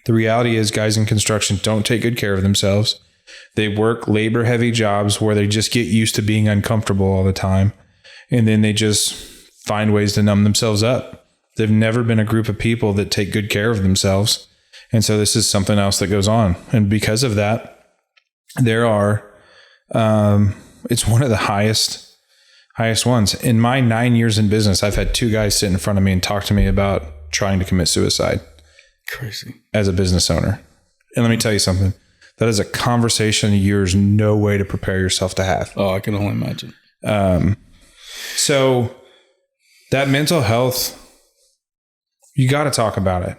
The reality is guys in construction don't take good care of themselves. They work labor heavy jobs where they just get used to being uncomfortable all the time. And then they just find ways to numb themselves up. They've never been a group of people that take good care of themselves. And so this is something else that goes on. And because of that, there are, it's one of the highest ones. In my 9 years in business, I've had 2 guys sit in front of me and talk to me about trying to commit suicide. Crazy. As a business owner. And let me tell you something. That is a conversation there's no way to prepare yourself to have. Oh, I can only imagine. So that mental health, you got to talk about it.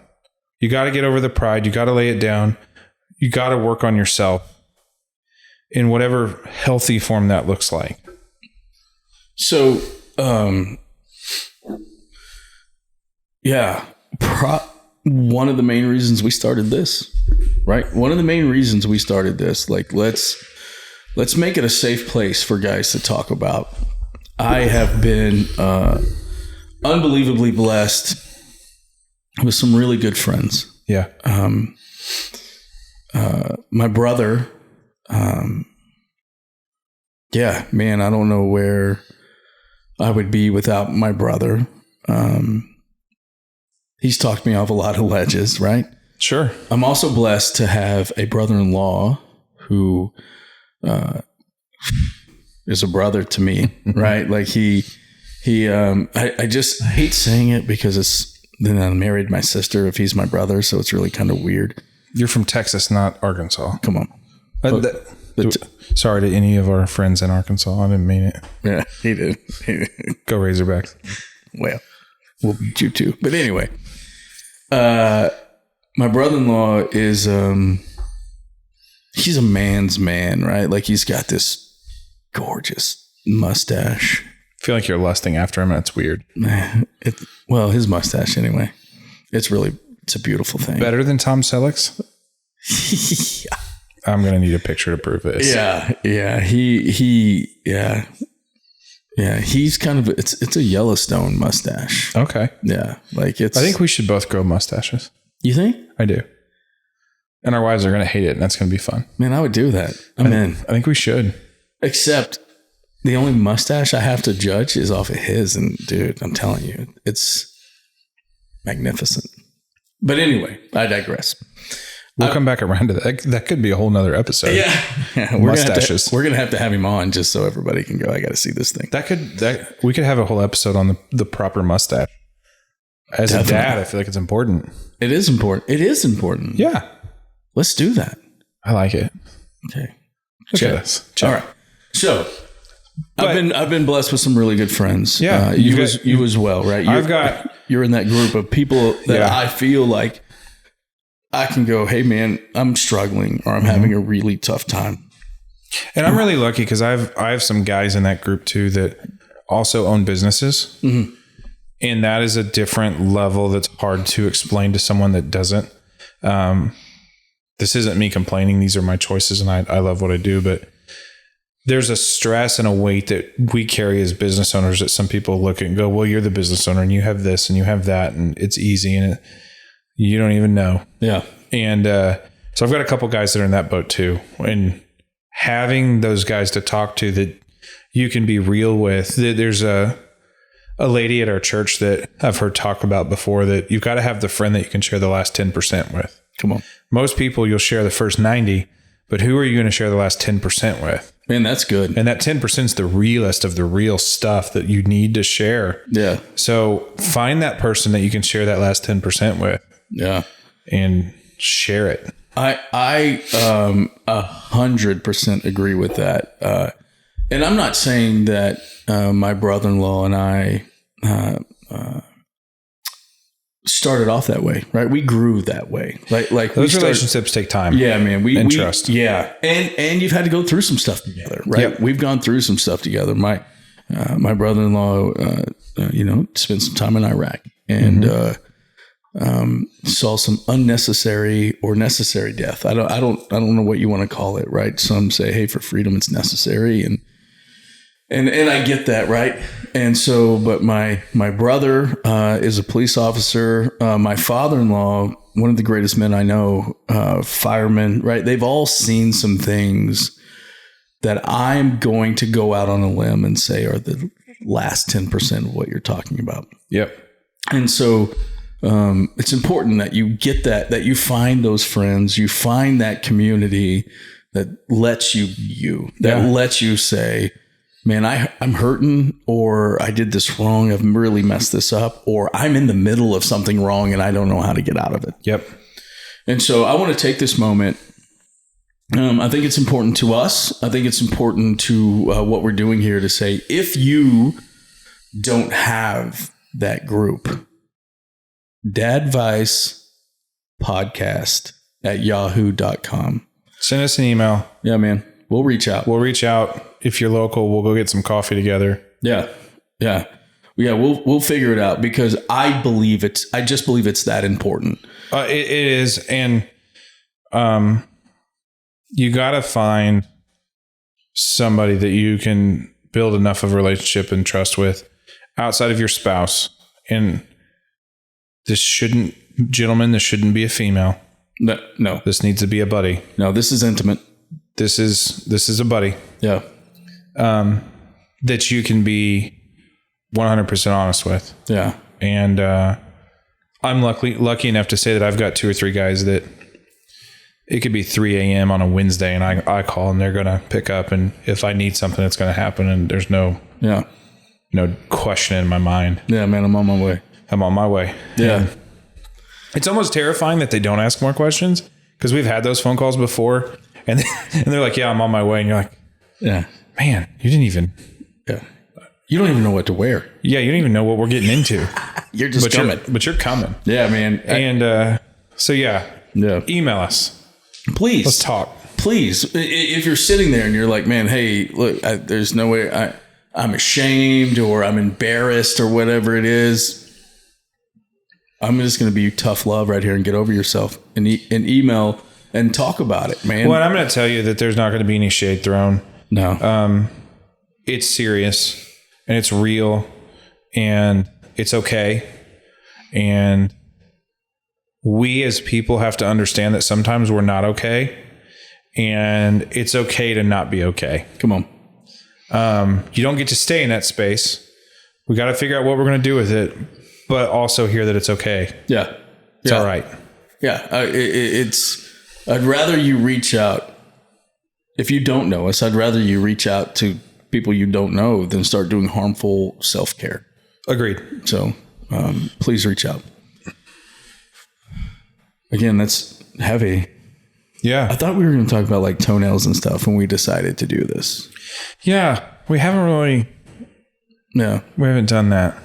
You got to get over the pride. You got to lay it down. You got to work on yourself in whatever healthy form that looks like. So, yeah, one of the main reasons we started this, right? One of the main reasons we started this, like, let's make it a safe place for guys to talk about. I have been unbelievably blessed with some really good friends. Yeah. My brother, yeah, man, I don't know where I would be without my brother. He's talked me off a lot of ledges, right? Sure. I'm also blessed to have a brother-in-law who is a brother to me, right? Like I just hate saying it because then I married my sister if he's my brother, so it's really kind of weird. You're from Texas, not Arkansas. Come on. Sorry to any of our friends in Arkansas. I didn't mean it. Yeah, he did. Go Razorbacks. Well, we'll beat you too. But anyway, my brother-in-law is, he's a man's man, right? Like he's got this gorgeous mustache. I feel like you're lusting after him. That's weird. Well, his mustache anyway. It's a beautiful thing. Better than Tom Selleck's? Yeah. I'm going to need a picture to prove this. Yeah. He's kind of, it's a Yellowstone mustache. Okay. Yeah. Like I think we should both grow mustaches. You think? I do. And our wives are going to hate it, and that's going to be fun. Man, I would do that. I'm in. I think we should. Except the only mustache I have to judge is off of his. And dude, I'm telling you, it's magnificent. But anyway, I digress. We'll come back around to that. That could be a whole nother episode. Yeah. Mustaches. We're going to have him on just so everybody can go, I got to see this thing. We could have a whole episode on the proper mustache. As Definitely. A dad, I feel like it's important. It is important. Yeah. Let's do that. I like it. Okay. Check. All right. So I've been blessed with some really good friends. Yeah, you as well, right? You're in that group of people that I feel like I can go, hey man, I'm struggling or I'm having a really tough time. And I'm really lucky because I have some guys in that group too that also own businesses. Mm-hmm. And that is a different level that's hard to explain to someone that doesn't. This isn't me complaining. These are my choices and I love what I do, but there's a stress and a weight that we carry as business owners that some people look at and go, well, you're the business owner and you have this and you have that and it's easy and you don't even know. Yeah. And so I've got a couple guys that are in that boat too. And having those guys to talk to that you can be real with. There's a lady at our church that I've heard talk about before that you've got to have the friend that you can share the last 10% with. Come on. Most people you'll share the first 90, but who are you going to share the last 10% with? Man, that's good. And that 10% is the realest of the real stuff that you need to share. Yeah. So find that person that you can share that last 10% with. Yeah. And share it. I 100% agree with that. And I'm not saying that my brother-in-law and I started off that way, right? We grew that way. Like those relationships take time. Yeah, man. We trust. Yeah, and you've had to go through some stuff together, right? Yep. We've gone through some stuff together. My brother-in-law, spent some time in Iraq and saw some unnecessary or necessary death. I don't know what you want to call it, right? Some say, hey, for freedom, it's necessary, and I get that, right? And so, but my brother is a police officer. My father-in-law, one of the greatest men I know, fireman, right? They've all seen some things that I'm going to go out on a limb and say are the last 10% of what you're talking about. Yep. And so it's important that you get that you find those friends, you find that community that lets you lets you say, man, I'm hurting, or I did this wrong. I've really messed this up, or I'm in the middle of something wrong and I don't know how to get out of it. Yep. And so I want to take this moment. I think it's important to us. I think it's important to what we're doing here to say, if you don't have that group, Dadvice Podcast at yahoo.com. Send us an email. Yeah, man. We'll reach out. If you're local, we'll go get some coffee together. Yeah. Yeah. Yeah. We'll figure it out because I just believe it's that important. It is. And, you got to find somebody that you can build enough of a relationship and trust with outside of your spouse. And this shouldn't be a female. No. This needs to be a buddy. No, this is intimate. This is a buddy. Yeah. That you can be 100% honest with. Yeah. And I'm lucky enough to say that I've got 2 or 3 guys that it could be 3 a.m. on a Wednesday and I call and they're going to pick up. And if I need something, it's going to happen. And there's no question in my mind. Yeah, man, I'm on my way. Yeah. And it's almost terrifying that they don't ask more questions because we've had those phone calls before and they're like, yeah, I'm on my way. And you're like, yeah, man, you don't even know what to wear. Yeah. You don't even know what we're getting into. You're just coming. But you're coming. Yeah, man. And email us. Please. Let's talk. Please. If you're sitting there and you're like, man, hey, look, there's no way I'm ashamed or I'm embarrassed or whatever it is. I'm just going to be tough love right here and get over yourself and email and talk about it, man. Well, I'm going to tell you that there's not going to be any shade thrown. No. It's serious and it's real and it's okay. And we as people have to understand that sometimes we're not okay and it's okay to not be okay. Come on. You don't get to stay in that space. We got to figure out what we're going to do with it, but also hear that it's okay. Yeah. It's all right. Yeah. I'd rather you reach out. If you don't know us, I'd rather you reach out to people you don't know than start doing harmful self-care. Agreed. So please reach out. Again, that's heavy. Yeah. I thought we were going to talk about like toenails and stuff when we decided to do this. Yeah. We haven't really. Yeah. We haven't done that.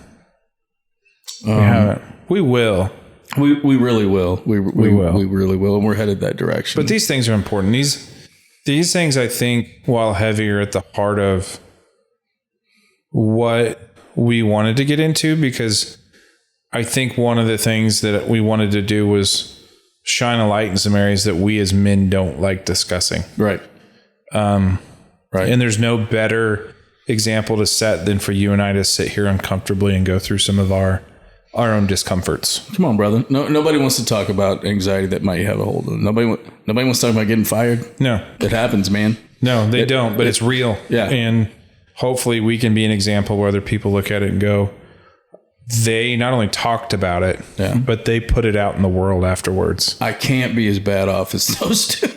We haven't. We will. We really will. We will. We really will. And we're headed that direction. But these things are important. These things, I think, while heavy, are at the heart of what we wanted to get into, because I think one of the things that we wanted to do was shine a light in some areas that we as men don't like discussing. Right. Right. And there's no better example to set than for you and I to sit here uncomfortably and go through some of our own discomforts. Come on, brother. Nobody wants to talk about anxiety that might have a hold of them. Nobody wants to talk about getting fired. No. It happens, man. No, they don't, but it's real. Yeah. And hopefully we can be an example where other people look at it and go, they not only talked about it, but they put it out in the world afterwards. I can't be as bad off as those two.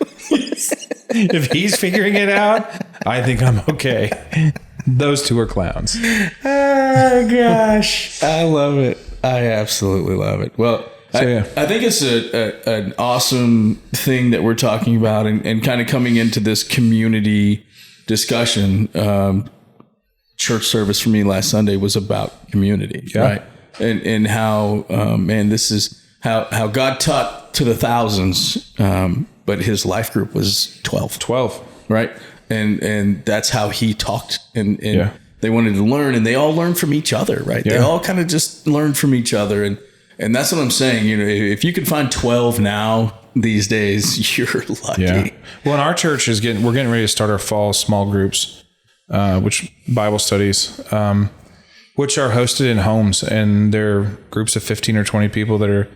If he's figuring it out, I think I'm okay. Those two are clowns. Oh, gosh. I love it. I absolutely love it. Well, I think it's an awesome thing that we're talking about and kind of coming into this community discussion. Church service for me last Sunday was about community, right? And how, man, this is how God taught to the thousands, but his life group was 12, right? And that's how he talked, and they wanted to learn, and they all learned from each other, right? They all kind of just learned from each other, and that's what I'm saying. You know, if you could find 12 now these days, you're lucky. Yeah. Well, in our church we're getting ready to start our fall small groups, which Bible studies, which are hosted in homes, and they're groups of 15 or 20 people that are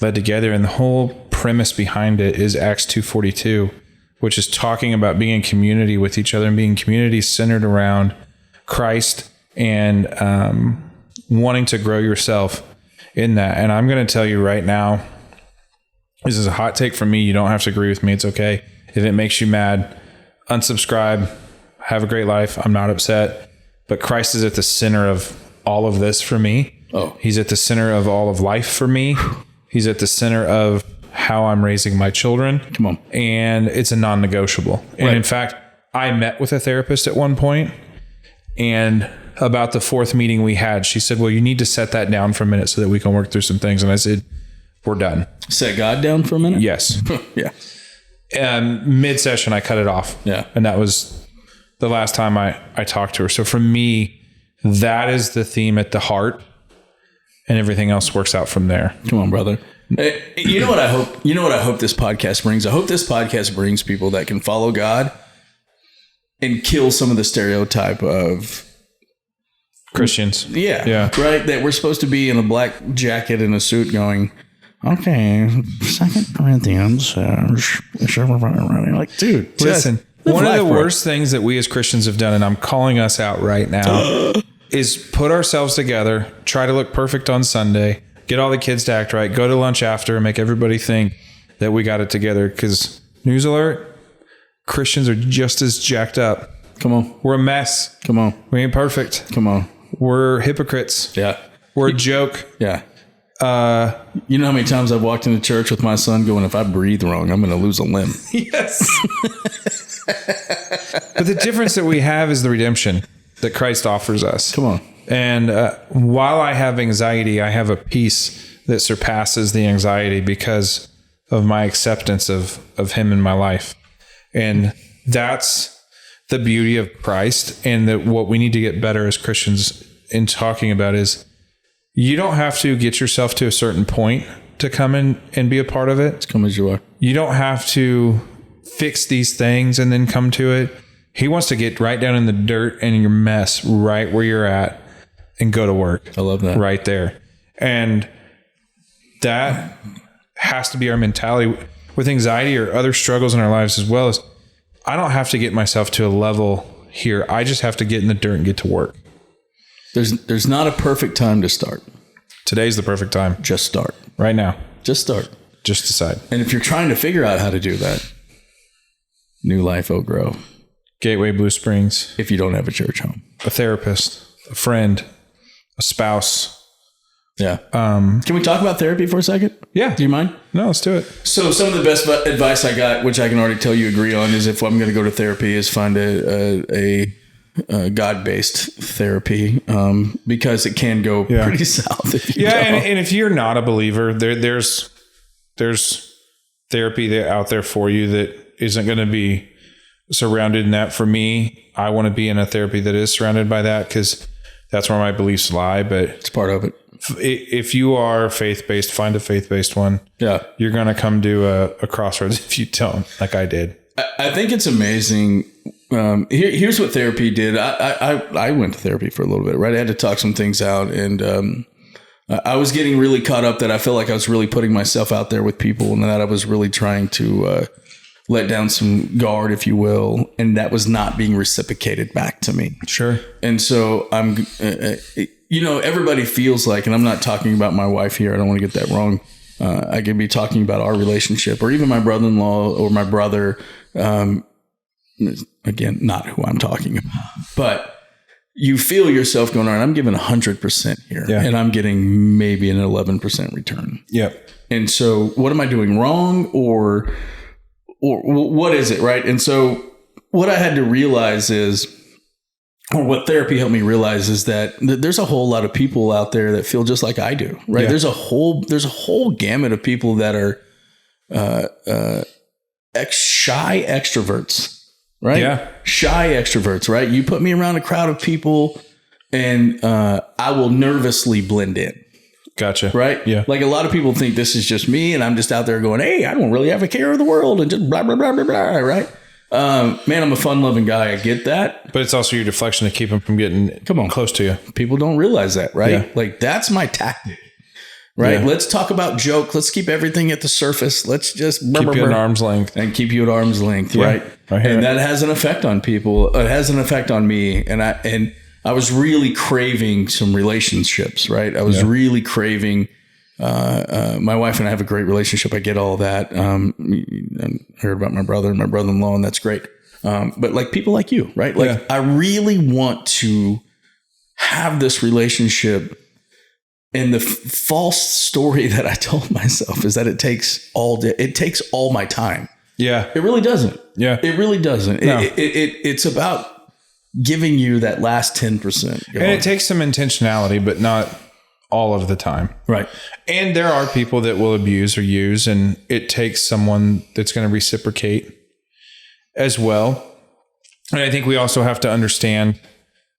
led together, and the whole premise behind it is Acts 2:42. Which is talking about being in community with each other and being community centered around Christ and wanting to grow yourself in that. And I'm going to tell you right now, this is a hot take from me. You don't have to agree with me. It's okay. If it makes you mad, unsubscribe. Have a great life. I'm not upset. But Christ is at the center of all of this for me. Oh, he's at the center of all of life for me. He's at the center of how I'm raising my children. Come on. And it's a non-negotiable. And in fact, I met with a therapist at one point, and about the fourth meeting we had, she said, well, you need to set that down for a minute so that we can work through some things. And I said, we're done. Set God down for a minute? Yes. Yeah. And mid-session, I cut it off. Yeah. And that was the last time I talked to her. So for me, that is the theme at the heart, and everything else works out from there. Come on, brother. You know what I hope? You know what I hope this podcast brings? I hope this podcast brings people that can follow God and kill some of the stereotype of Christians. Yeah. Right. That we're supposed to be in a black jacket and a suit going, okay, 2 Corinthians. Like, dude, listen, one of the worst things that we as Christians have done, and I'm calling us out right now, is put ourselves together, try to look perfect on Sunday, get all the kids to act right, go to lunch after, and make everybody think that we got it together. Because, news alert, Christians are just as jacked up. Come on. We're a mess. Come on. We ain't perfect. Come on. We're hypocrites. Yeah. We're a joke. Yeah. You know how many times I've walked into church with my son going, if I breathe wrong, I'm going to lose a limb. Yes. But the difference that we have is the redemption that Christ offers us. Come on. And while I have anxiety, I have a peace that surpasses the anxiety because of my acceptance of him in my life. And that's the beauty of Christ. And that what we need to get better as Christians in talking about is you don't have to get yourself to a certain point to come in and be a part of it. Just come as you are. You don't have to fix these things and then come to it. He wants to get right down in the dirt and in your mess right where you're at and go to work. I love that. Right there. And that has to be our mentality with anxiety or other struggles in our lives as well. As I don't have to get myself to a level here. I just have to get in the dirt and get to work. There's not a perfect time to start. Today's the perfect time. Just start. Right now. Just start. Just decide. And if you're trying to figure out how to do that, New Life Oak Grove. Gateway Blue Springs. If you don't have a church home. A therapist. A friend. A spouse. Yeah. Can we talk about therapy for a second? Yeah. Do you mind? No, let's do it. So some of the best advice I got, which I can already tell you agree on, is if I'm going to go to therapy, is find a God-based therapy, because it can go pretty south. If you and if you're not a believer, there's therapy out there for you that isn't going to be surrounded in that. For me, I want to be in a therapy that is surrounded by that, because that's where my beliefs lie. But it's part of it. If you are faith-based, find a faith-based one. Yeah. You're going to come to a crossroads if you don't, like I did. I think it's amazing. Here's what therapy did. I went to therapy for a little bit, right? I had to talk some things out, and I was getting really caught up that I felt like I was really putting myself out there with people, and that I was really trying to let down some guard, if you will, and that was not being reciprocated back to me. Sure. And so I'm, everybody feels like, and I'm not talking about my wife here, I don't want to get that wrong. I could be talking about our relationship, or even my brother-in-law or my brother. Again, not who I'm talking about, but you feel yourself going, all right, I'm giving 100% here, and I'm getting maybe an 11% return. Yep. And so what am I doing wrong, or what is it? Right. And so what I had to realize is, or what therapy helped me realize, is that there's a whole lot of people out there that feel just like I do. Right. Yeah. There's a whole gamut of people that are, shy extroverts. Right. Yeah. Shy extroverts. Right. You put me around a crowd of people and I will nervously blend in. Gotcha. Right. Yeah. Like a lot of people think this is just me and I'm just out there going, hey, I don't really have a care of the world and just blah, blah, blah, blah, blah. Right. Man, I'm a fun loving guy. I get that. But it's also your deflection to keep them from getting close to you. People don't realize that. Right. Yeah. Like that's my tactic. Right. Yeah. Let's talk about joke. Let's keep everything at the surface. Let's just keep you at arm's length and keep you at arm's length. Yeah. Right. And that has an effect on people. It has an effect on me. And I was really craving some relationships. Right. I was really craving. My wife and I have a great relationship. I get all that. I heard about my brother and my brother-in-law, and that's great. But like people like you, right? Like I really want to have this relationship. And the false story that I told myself is that it takes all day. It takes all my time. Yeah. It really doesn't. Yeah. It really doesn't. No. It's about giving you that last 10%. And it takes some intentionality, but not all of the time. Right. And there are people that will abuse or use, and it takes someone that's going to reciprocate as well. And I think we also have to understand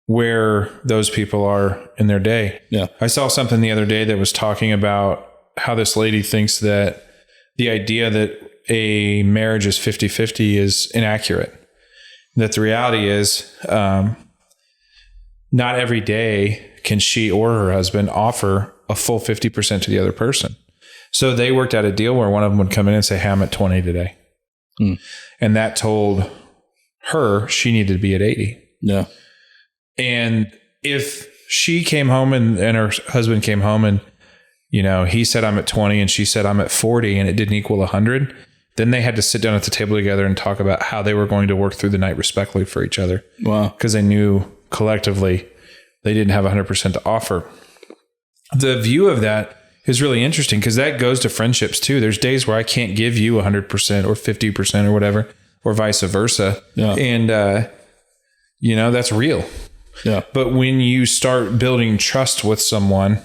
where those people are in their day. Yeah. I saw something the other day that was talking about how this lady thinks that the idea that a marriage is 50-50 is inaccurate. That the reality is, not every day can she or her husband offer a full 50% to the other person. So they worked out a deal where one of them would come in and say, hey, I'm at 20 today. And that told her she needed to be at 80. Yeah. And if she came home and her husband came home and, he said I'm at 20 and she said I'm at 40 and it didn't equal 100, then they had to sit down at the table together and talk about how they were going to work through the night respectfully for each other. Wow. Because they knew collectively they didn't have 100% to offer. The view of that is really interesting because that goes to friendships too. There's days where I can't give you 100% or 50% or whatever, or vice versa. Yeah. And, that's real. Yeah. But when you start building trust with someone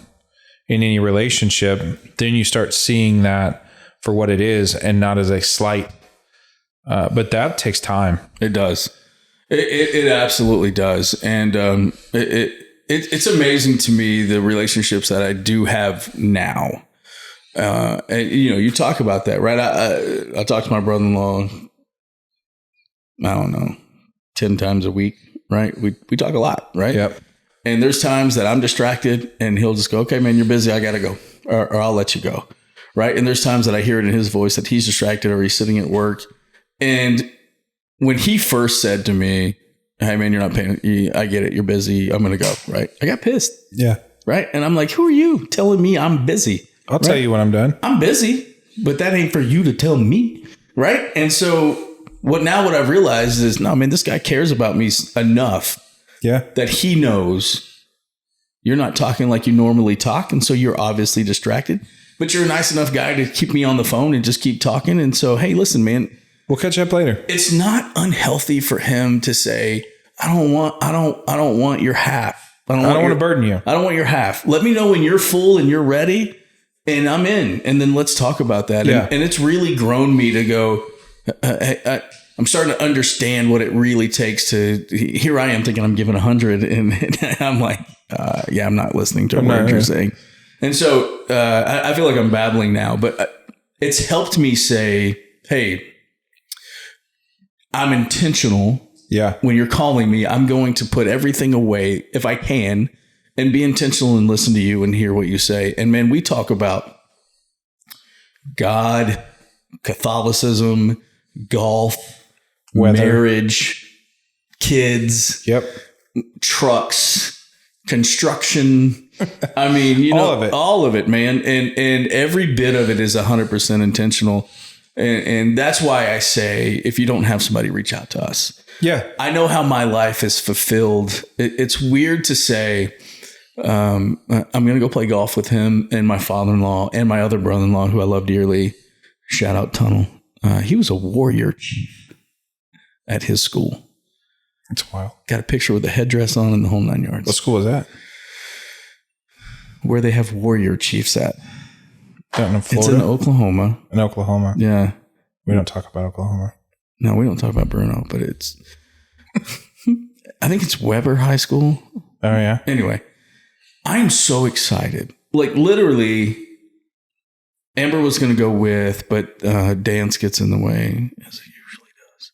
in any relationship, then you start seeing that for what it is and not as a slight. But that takes time. It does. It absolutely does. And it's amazing to me, the relationships that I do have now. And, you talk about that, right? I talk to my brother-in-law, I don't know, 10 times a week. Right. We talk a lot. Right. Yep. And there's times that I'm distracted and he'll just go, okay, man, you're busy. I got to go or I'll let you go. Right. And there's times that I hear it in his voice that he's distracted or he's sitting at work. And when he first said to me, hey, man, you're not paying. I get it. You're busy. I'm going to go. Right. I got pissed. Yeah. Right. And I'm like, who are you telling me I'm busy? I'll tell you when I'm done. I'm busy, but that ain't for you to tell me. Right. And so what I've realized is, no, man, this guy cares about me enough that he knows you're not talking like you normally talk. And so you're obviously distracted, but you're a nice enough guy to keep me on the phone and just keep talking. And so, hey, listen, man, we'll catch up later. It's not unhealthy for him to say, I don't want your half. I don't want to burden you. I don't want your half. Let me know when you're full and you're ready, and I'm in. And then let's talk about that. Yeah. And it's really grown me to go, I'm starting to understand what it really takes to, here I am thinking I'm giving 100 and I'm like, yeah, I'm not listening to a word you're saying. And so I feel like I'm babbling now, but it's helped me say, hey, I'm intentional. Yeah. When you're calling me, I'm going to put everything away if I can and be intentional and listen to you and hear what you say. And man, we talk about God, Catholicism, golf, weather, marriage, kids, trucks, construction. I mean, you know, all of it, man. And every bit of it is 100% intentional. And that's why I say, if you don't have somebody, reach out to us. Yeah. I know how my life is fulfilled. It's weird to say, I'm going to go play golf with him and my father-in-law and my other brother-in-law, who I love dearly. Shout out Tunnel. He was a warrior chief at his school. That's wild. Got a picture with a headdress on and the whole 9 yards. What school is that? Where they have warrior chiefs at. Down in Florida? It's in Oklahoma. In Oklahoma. Yeah. We don't talk about Oklahoma. No, we don't talk about Bruno, but it's, I think it's Weber High School. Oh, yeah. Anyway, I'm so excited. Like literally, Amber was going to go with, but dance gets in the way, as it usually does.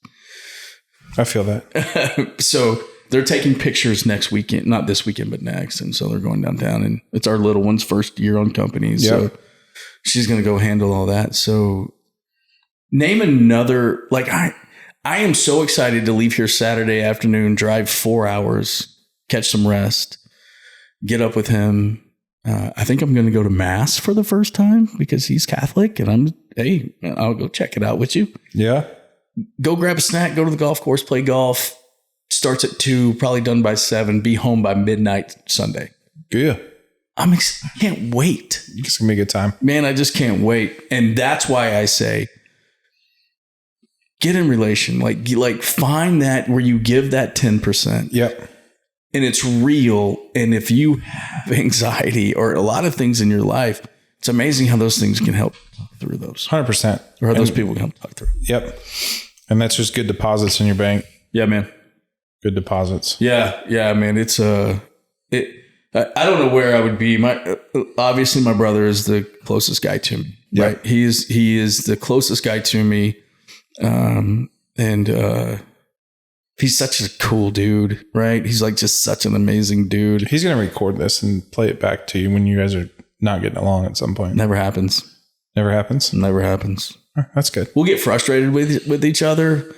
I feel that. So they're taking pictures next weekend, not this weekend, but next. And so they're going downtown, and it's our little one's first year on company. So she's going to go handle all that. So name another, like I am so excited to leave here Saturday afternoon, drive 4 hours, catch some rest, get up with him. I think I'm going to go to mass for the first time because he's Catholic, and I'll go check it out with you. Yeah. Go grab a snack, go to the golf course, play golf. Starts at 2, probably done by 7, be home by midnight Sunday. Yeah. I can't wait. It's going to be a good time. Man, I just can't wait. And that's why I say, get in relation. Like find that where you give that 10%. Yep. And it's real. And if you have anxiety or a lot of things in your life, it's amazing how those things can help talk through those. 100%. Or how those people can help talk through. Yep. And that's just good deposits in your bank. Yeah, man. Good deposits. Yeah. Yeah, man. It's I don't know where I would be. Obviously my brother is the closest guy to me. Right. Yep. He is the closest guy to me. He's such a cool dude, right? He's like just such an amazing dude. He's going to record this and play it back to you when you guys are not getting along at some point. Never happens. Never happens? Never happens. That's good. We'll get frustrated with each other.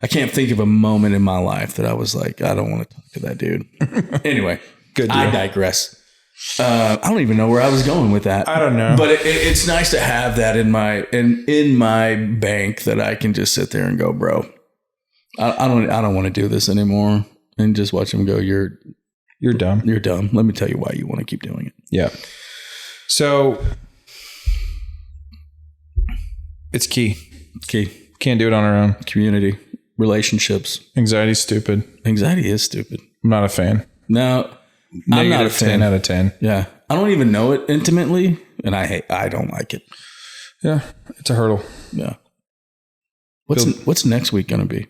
I can't think of a moment in my life that I was like, I don't want to talk to that dude. Anyway, good deal. I digress. I don't even know where I was going with that. I don't know. But it's nice to have that in my bank that I can just sit there and go, bro, I don't want to do this anymore, and just watch him go, you're dumb. You're dumb. Let me tell you why you want to keep doing it. Yeah. So it's key. It's key. Can't do it on our own. Community, relationships. Anxiety's stupid. Anxiety is stupid. I'm not a fan. No, I'm not a fan. 10 out of 10. Yeah. I don't even know it intimately, and I don't like it. Yeah. It's a hurdle. Yeah. What's next week going to be?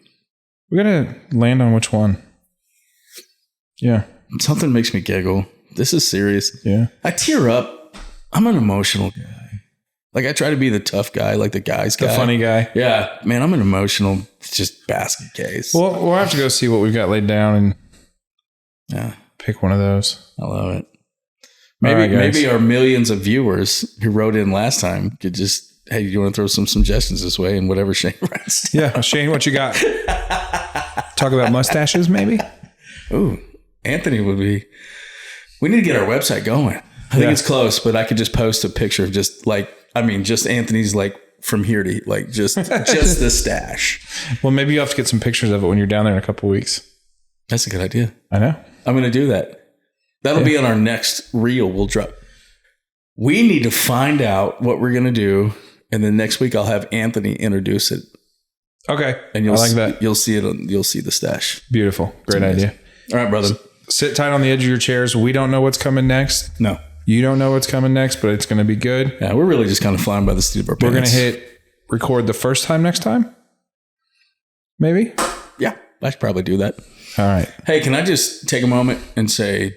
We got to land on which one. Yeah. Something makes me giggle. This is serious. Yeah. I tear up. I'm an emotional guy. Like I try to be the tough guy, like the guy. The funny guy. Yeah. Man, I'm an emotional, just basket case. Well, we'll have to go see what we've got laid down and pick one of those. I love it. Maybe our millions of viewers who wrote in last time could just, hey, you want to throw some suggestions this way and whatever Shane writes down. Yeah. Shane, what you got? Talk about mustaches, maybe? Ooh, Anthony would be. We need to get our website going. I think it's close, but I could just post a picture of just Anthony's like from here to like just the stash. Well, maybe you'll have to get some pictures of it when you're down there in a couple of weeks. That's a good idea. I know. I'm going to do that. That'll be on our next reel we'll drop. We need to find out what we're going to do. And then next week I'll have Anthony introduce it. Okay. And I like that. You'll see it. You'll see the stash. Beautiful. Great idea. All right, brother. Sit tight on the edge of your chairs. We don't know what's coming next. No. You don't know what's coming next, but it's going to be good. Yeah, we're really just kind of flying by the seat of our pants. We're going to hit record the first time next time. Maybe. Yeah, I should probably do that. All right. Hey, can I just take a moment and say,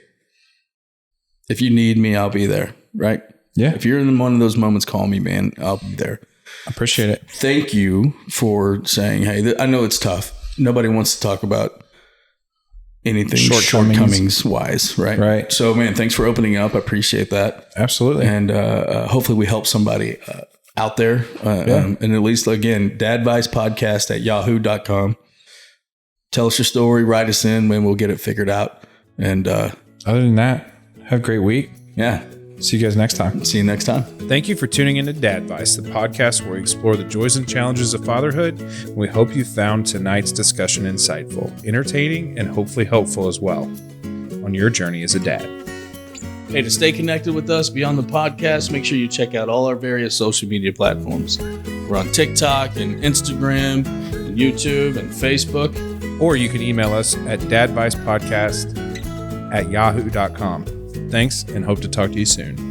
if you need me, I'll be there, right? Yeah. If you're in one of those moments, call me, man. I'll be there. Appreciate it. Thank you for saying, hey, I know it's tough. Nobody wants to talk about anything shortcomings wise, right? Right. So, man, thanks for opening up. I appreciate that. Absolutely. And hopefully we help somebody out there. And at least, again, Dadvice Podcast at yahoo.com. Tell us your story. Write us in, man. We'll get it figured out. And other than that, have a great week. Yeah. See you guys next time. See you next time. Thank you for tuning into Dadvice, the podcast where we explore the joys and challenges of fatherhood. We hope you found tonight's discussion insightful, entertaining, and hopefully helpful as well on your journey as a dad. Hey, to stay connected with us beyond the podcast, make sure you check out all our various social media platforms. We're on TikTok and Instagram and YouTube and Facebook. Or you can email us at dadvicepodcast@yahoo.com. Thanks, and hope to talk to you soon.